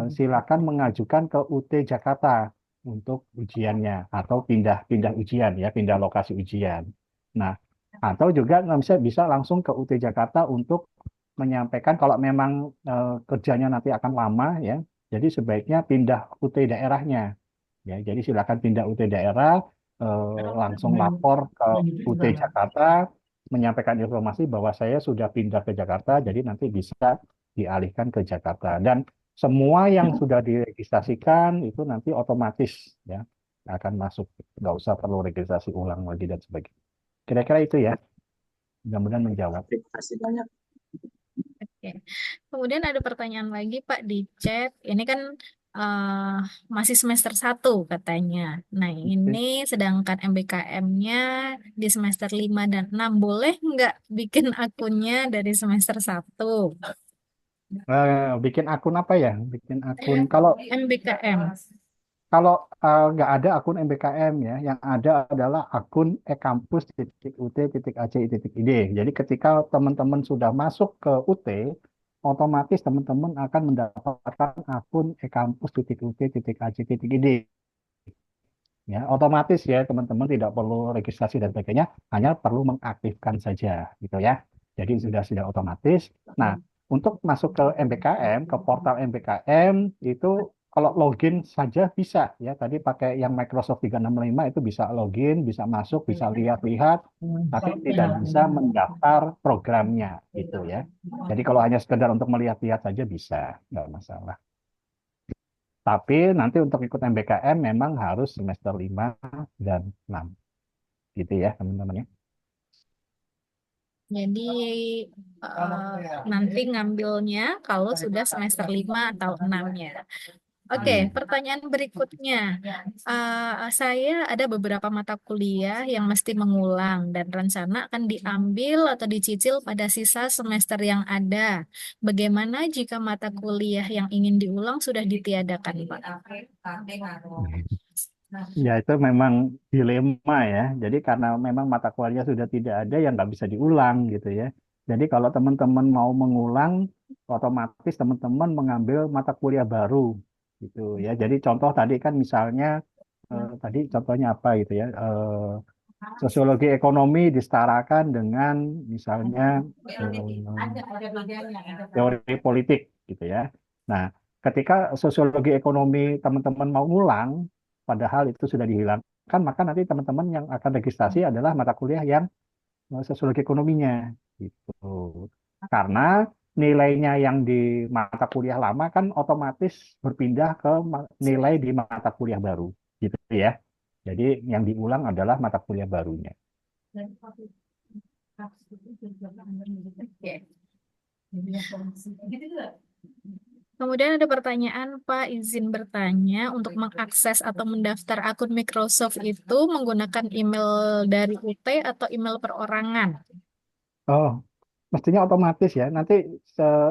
silakan mengajukan ke UT Jakarta untuk ujiannya atau pindah ujian ya, pindah lokasi ujian. Nah, atau juga nggak bisa langsung ke UT Jakarta untuk menyampaikan kalau memang kerjanya nanti akan lama ya. Jadi sebaiknya pindah UT daerahnya ya. Jadi silakan pindah UT daerah, langsung lapor ke UT Jakarta menyampaikan informasi bahwa saya sudah pindah ke Jakarta, jadi nanti bisa dialihkan ke Jakarta. Dan semua yang sudah diregistrasikan itu nanti otomatis ya akan masuk, nggak usah perlu registrasi ulang lagi dan sebagainya. Kira-kira itu ya, mudah-mudahan menjawab. Terima kasih banyak. Oke. Kemudian ada pertanyaan lagi Pak di chat. Ini kan masih semester 1 katanya. Nah, ini sedangkan MBKM-nya di semester 5 dan 6. Boleh nggak bikin akunnya dari semester 1? Bikin akun apa ya? Bikin akun kalau MBKM. nggak ada akun MBKM ya, yang ada adalah akun ekampus.ut.ac.id. Jadi ketika teman-teman sudah masuk ke UT, otomatis teman-teman akan mendapatkan akun ekampus.ut.ac.id. Ya, otomatis ya teman-teman tidak perlu registrasi dan sebagainya, hanya perlu mengaktifkan saja gitu ya. Jadi sudah otomatis. Nah, untuk masuk ke MBKM, ke portal MBKM itu kalau login saja bisa ya. Tadi pakai yang Microsoft 365 itu bisa login, bisa masuk, bisa lihat-lihat, tapi tidak bisa mendaftar programnya gitu ya. Jadi kalau hanya sekedar untuk melihat-lihat saja bisa, nggak masalah. Tapi nanti untuk ikut MBKM memang harus semester 5 dan 6. Gitu ya teman-teman ya. Jadi nanti ngambilnya kalau sudah semester 5 atau 6-nya. Oke, pertanyaan berikutnya. Saya ada beberapa mata kuliah yang mesti mengulang dan rencana akan diambil atau dicicil pada sisa semester yang ada. Bagaimana jika mata kuliah yang ingin diulang sudah ditiadakan, Pak? Ya itu memang dilema ya. Jadi karena memang mata kuliah sudah tidak ada yang nggak bisa diulang gitu ya. Jadi kalau teman-teman mau mengulang, otomatis teman-teman mengambil mata kuliah baru gitu ya. Jadi contoh tadi kan misalnya tadi contohnya apa gitu ya. Sosiologi ekonomi disetarakan dengan misalnya teori politik gitu ya. Nah, ketika sosiologi ekonomi teman-teman mau ngulang, padahal itu sudah dihilangkan, maka nanti teman-teman yang akan registrasi adalah mata kuliah yang sosiologi ekonominya gitu. Karena nilainya yang di mata kuliah lama kan otomatis berpindah ke nilai di mata kuliah baru gitu ya. Jadi yang diulang adalah mata kuliah barunya. Kemudian ada pertanyaan, Pak, izin bertanya, untuk mengakses atau mendaftar akun Microsoft itu menggunakan email dari UT atau email perorangan? Oh, mestinya otomatis ya. Nanti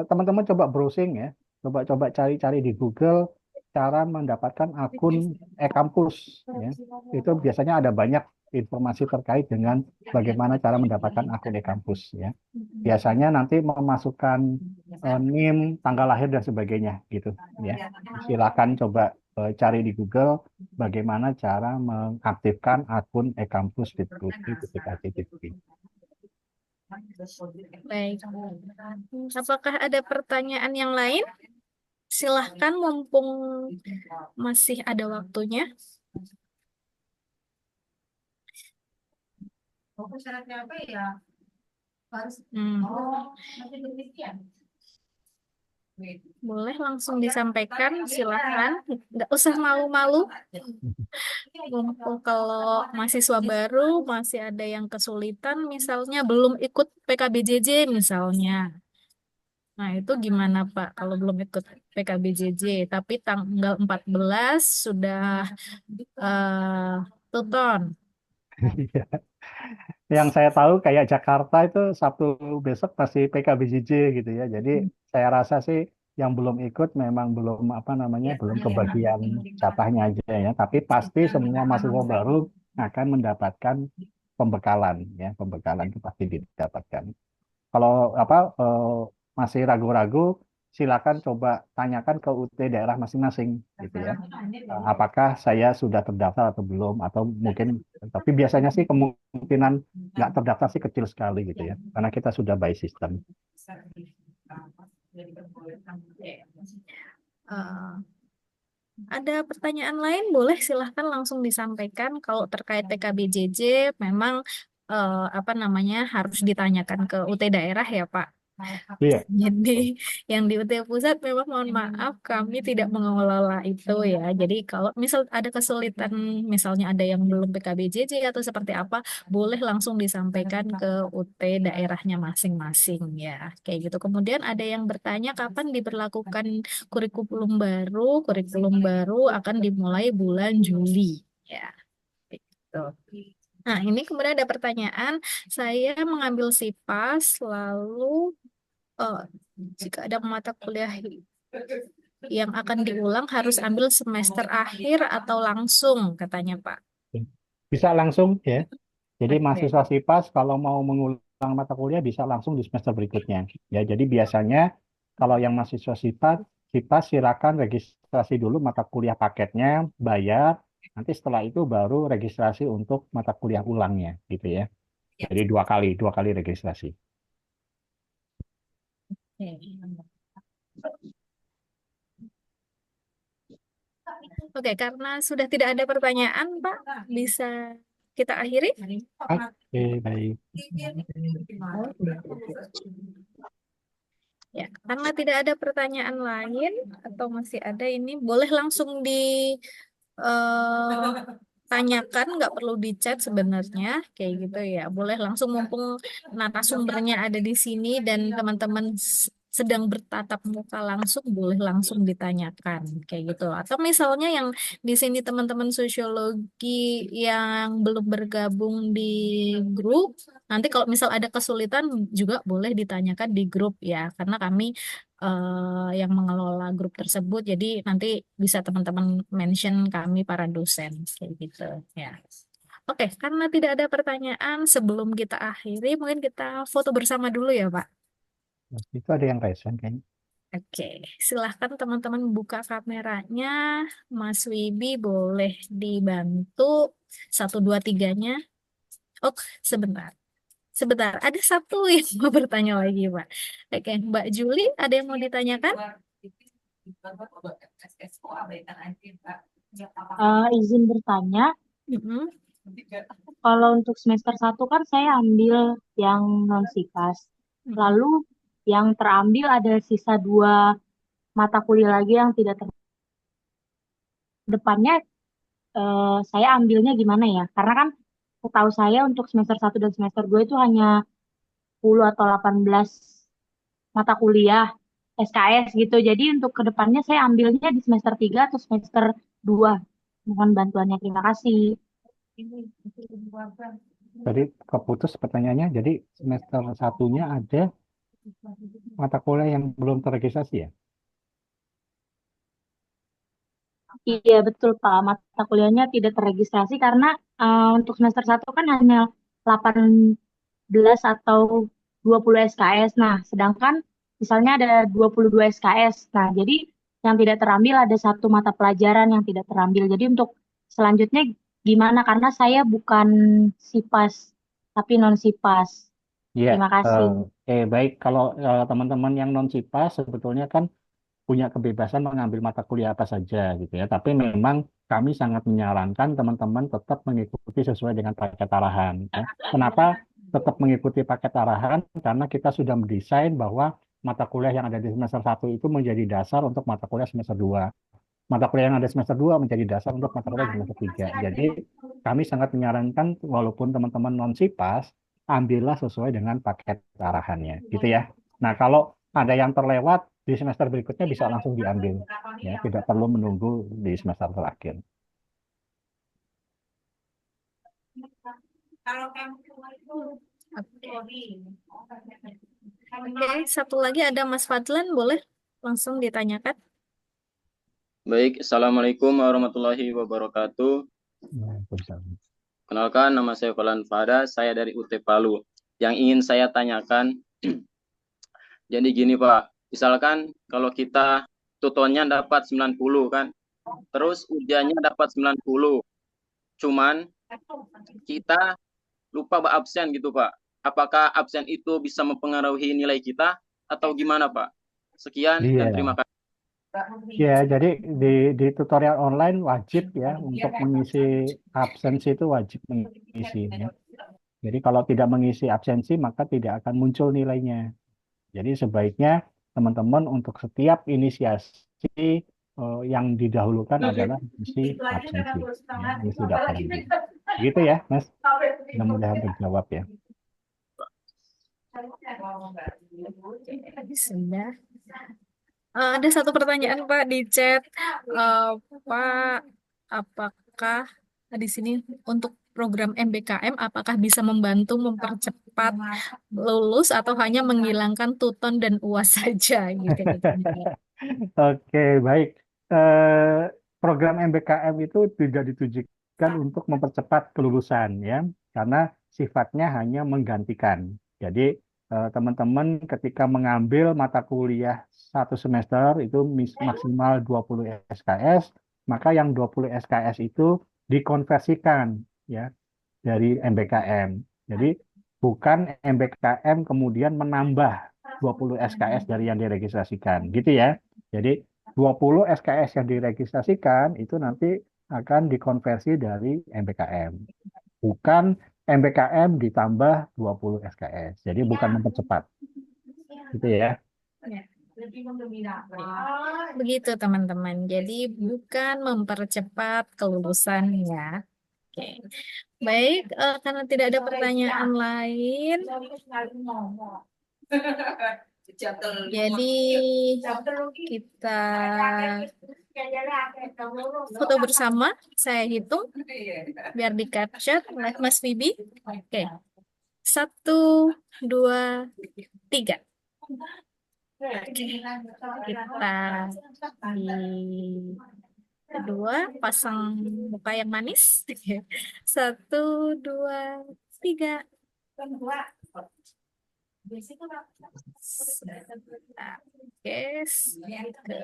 teman-teman coba browsing ya. Coba-coba cari-cari di Google cara mendapatkan akun e-kampus ya. Itu biasanya ada banyak informasi terkait dengan bagaimana cara mendapatkan akun e-kampus ya. Biasanya nanti memasukkan NIM, tanggal lahir dan sebagainya gitu ya. Silakan coba cari di Google bagaimana cara mengaktifkan akun e-kampus Fitri. Baik. Apakah ada pertanyaan yang lain? Silahkan, mumpung masih ada waktunya. Hmm. Boleh langsung disampaikan, silahkan. Nggak usah malu-malu. Mumpung kalau mahasiswa baru masih ada yang kesulitan, misalnya belum ikut PKBJJ misalnya. Nah, itu gimana Pak kalau belum ikut PKBJJ, tapi tanggal 14 sudah tuton. Yang saya tahu kayak Jakarta itu Sabtu besok masih PKBJJ gitu ya. Jadi saya rasa sih yang belum ikut memang belum apa namanya belum kebagian jatahnya aja ya. Tapi pasti semua mahasiswa baru akan mendapatkan pembekalan ya. Pembekalan itu pasti didapatkan. Kalau apa masih ragu-ragu, silakan coba tanyakan ke UT daerah masing-masing gitu ya. Apakah saya sudah terdaftar atau belum atau mungkin tapi biasanya sih kemungkinan nggak terdaftar sih kecil sekali gitu ya. Karena kita sudah by system. Eh, ada pertanyaan lain, boleh silahkan langsung disampaikan. Kalau terkait PKBJJ, memang apa namanya harus ditanyakan ke UT daerah ya Pak. Iya. Jadi yang di UT Pusat memang mohon maaf kami tidak mengelola itu ya. Jadi kalau misal ada kesulitan, misalnya ada yang belum PKBJJ atau seperti apa, boleh langsung disampaikan ke UT daerahnya masing-masing ya. Kayak gitu. Kemudian ada yang bertanya kapan diberlakukan kurikulum baru. Kurikulum baru akan dimulai bulan Juli ya. Gitu. Nah, ini kemudian ada pertanyaan, saya mengambil SIPAS lalu Oh, jika ada mata kuliah yang akan diulang harus ambil semester akhir atau langsung, katanya Pak. Bisa langsung ya. Jadi Oke. mahasiswa SIPAS kalau mau mengulang mata kuliah bisa langsung di semester berikutnya. Ya, jadi biasanya kalau yang mahasiswa SIPAS silakan registrasi dulu mata kuliah paketnya, bayar. Nanti setelah itu baru registrasi untuk mata kuliah ulangnya, gitu ya. Jadi dua kali registrasi. Oke, karena sudah tidak ada pertanyaan, Pak, bisa kita akhiri? Oke, baik. Ya, karena tidak ada pertanyaan lain atau masih ada ini, boleh langsung tanyakan, nggak perlu di chat sebenarnya, kayak gitu ya. Boleh langsung mumpung narasumbernya ada di sini dan teman-teman sedang bertatap muka langsung, boleh langsung ditanyakan, kayak gitu. Atau misalnya yang di sini teman-teman sosiologi yang belum bergabung di grup, nanti kalau misal ada kesulitan juga boleh ditanyakan di grup ya, karena kami yang mengelola grup tersebut. Jadi nanti bisa teman-teman mention kami para dosen kayak gitu ya. Oke, karena tidak ada pertanyaan, sebelum kita akhiri, mungkin kita foto bersama dulu ya, Pak. Itu ada yang resen kayaknya. Oke, silahkan teman-teman buka kameranya. Mas Wibi boleh dibantu 1, 2, 3-nya. Oh, sebentar. Sebentar, ada satu yang mau bertanya lagi, Pak. Oke, Mbak Juli, ada yang mau ditanyakan? Izin bertanya, kalau untuk semester 1 kan saya ambil yang non SIPAS. Lalu yang terambil ada sisa 2 mata kuliah lagi yang tidak depannya saya ambilnya gimana ya? Karena kan setahu saya untuk semester 1 dan semester 2 itu hanya 10 atau 18 mata kuliah SKS gitu. Jadi untuk kedepannya saya ambilnya di semester 3 atau semester 2. Mohon bantuannya, terima kasih. Tadi keputus pertanyaannya, jadi semester satunya ada mata kuliah yang belum terregistrasi ya? Iya betul Pak, mata kuliahnya tidak terregistrasi karena untuk semester 1 kan hanya 18 atau 20 SKS. Nah, sedangkan misalnya ada 22 SKS. Nah, jadi yang tidak terambil ada satu mata pelajaran yang tidak terambil. Jadi untuk selanjutnya gimana? Karena saya bukan SIPAS, tapi non SIPAS. Iya, Terima kasih. baik. Kalau teman-teman yang non SIPAS sebetulnya kan punya kebebasan mengambil mata kuliah apa saja gitu ya. Tapi memang kami sangat menyarankan teman-teman tetap mengikuti sesuai dengan paket arahan. Ya. Kenapa tetap mengikuti paket arahan? Karena kita sudah mendesain bahwa mata kuliah yang ada di semester 1 itu menjadi dasar untuk mata kuliah semester 2. Mata kuliah yang ada semester 2 menjadi dasar untuk mata kuliah di semester 3. Jadi kami sangat menyarankan walaupun teman-teman non SIPAS, ambillah sesuai dengan paket arahannya gitu ya. Nah, kalau ada yang terlewat di semester berikutnya bisa langsung diambil ya, tidak perlu menunggu di semester terakhir. Oke, satu lagi ada Mas Fadlan, boleh langsung ditanyakan. Baik, Assalamualaikum warahmatullahi wabarakatuh. Kenalkan, nama saya Falan Fada, saya dari UT Palu. Yang ingin saya tanyakan, jadi gini Pak, misalkan kalau kita tutonnya dapat 90 kan, terus ujiannya dapat 90, cuman kita lupa absen gitu Pak. Apakah absen itu bisa mempengaruhi nilai kita atau gimana Pak? Sekian Iya. dan terima kasih. Ya, jadi di tutorial online wajib ya untuk mengisi absensi itu wajib mengisi ya. Jadi kalau tidak mengisi absensi maka tidak akan muncul nilainya. Jadi sebaiknya teman-teman untuk setiap inisiasi yang didahulukan adalah isi absensi. Ya, ini sudah paling gitu ya, Mas. Mudah-mudahan terjawab ya. Sudah. Ada satu pertanyaan Pak di chat. Pak, apakah di sini untuk program MBKM apakah bisa membantu mempercepat lulus atau hanya menghilangkan tuton dan UAS saja gitu? Oke, baik. Program MBKM itu tidak ditujukan untuk mempercepat kelulusan ya, karena sifatnya hanya menggantikan. Jadi teman-teman ketika mengambil mata kuliah satu semester itu maksimal 20 SKS, maka yang 20 SKS itu dikonversikan ya dari MBKM. Jadi bukan MBKM kemudian menambah 20 SKS dari yang diregistrasikan, gitu ya. Jadi 20 SKS yang diregistrasikan itu nanti akan dikonversi dari MBKM. Bukan MBKM ditambah 20 SKS. Jadi bukan mempercepat. Gitu ya. Begitu teman-teman. Jadi bukan mempercepat kelulusan ya. Oke. Baik, karena tidak ada pertanyaan lain. Jadi kita foto bersama, saya hitung biar di capture. Mas Vibi. Oke. 1, 2, 3. Oke. Kita di kedua pasang muka yang manis. 1, 2, 3. Oke, ke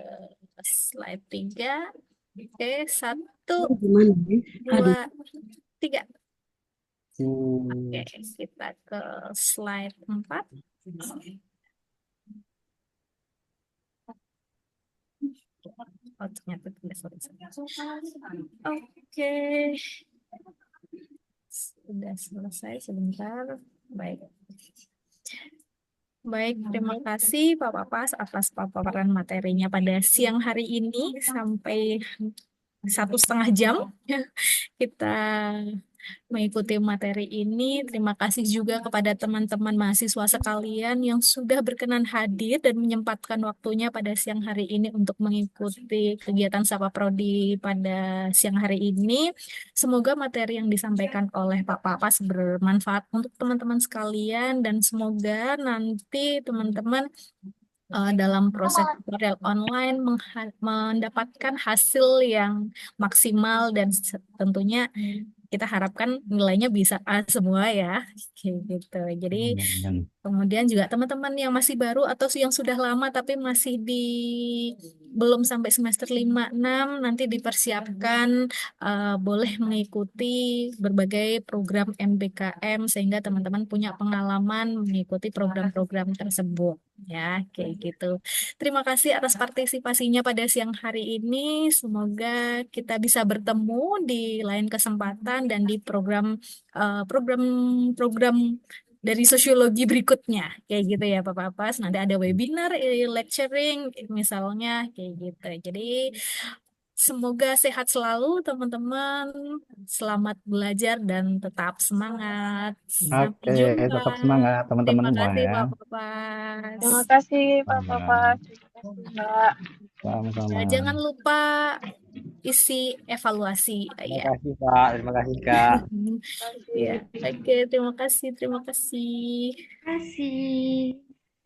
slide 3. Oke, 1, 2, 3. Oke, kita ke slide 4. Oh, ternyata tidak, sorry. Oke. Sudah selesai sebentar. Baik. Baik, terima kasih Pak Papas atas paparan materinya pada siang hari ini sampai 1,5 jam kita mengikuti materi ini. Terima kasih juga kepada teman-teman mahasiswa sekalian yang sudah berkenan hadir dan menyempatkan waktunya pada siang hari ini untuk mengikuti kegiatan Sapa Prodi pada siang hari ini. Semoga materi yang disampaikan oleh Pak Papas bermanfaat untuk teman-teman sekalian dan semoga nanti teman-teman dalam proses tutorial online mendapatkan hasil yang maksimal dan tentunya kita harapkan nilainya bisa A semua ya, kayak gitu. Jadi kemudian juga teman-teman yang masih baru atau yang sudah lama tapi masih belum sampai semester 5 6 nanti dipersiapkan, boleh mengikuti berbagai program MBKM sehingga teman-teman punya pengalaman mengikuti program-program tersebut ya, kayak gitu. Terima kasih atas partisipasinya pada siang hari ini. Semoga kita bisa bertemu di lain kesempatan dan di program-program dari sosiologi berikutnya, kayak gitu ya Pak Papas. Nanti ada webinar, lecturing, misalnya kayak gitu. Jadi semoga sehat selalu teman-teman. Selamat belajar dan tetap semangat. Sampai Oke, jumpa. tetap semangat teman-teman Terima semua kasih ya. Pak Papas. Terima kasih Pak Sama. Papas. Terima kasih Mbak. Sama-sama. Jangan lupa isi evaluasi Terima ya. kasih Pak, terima kasih Kak. Ya, oke, terima kasih, terima kasih. Terima kasih.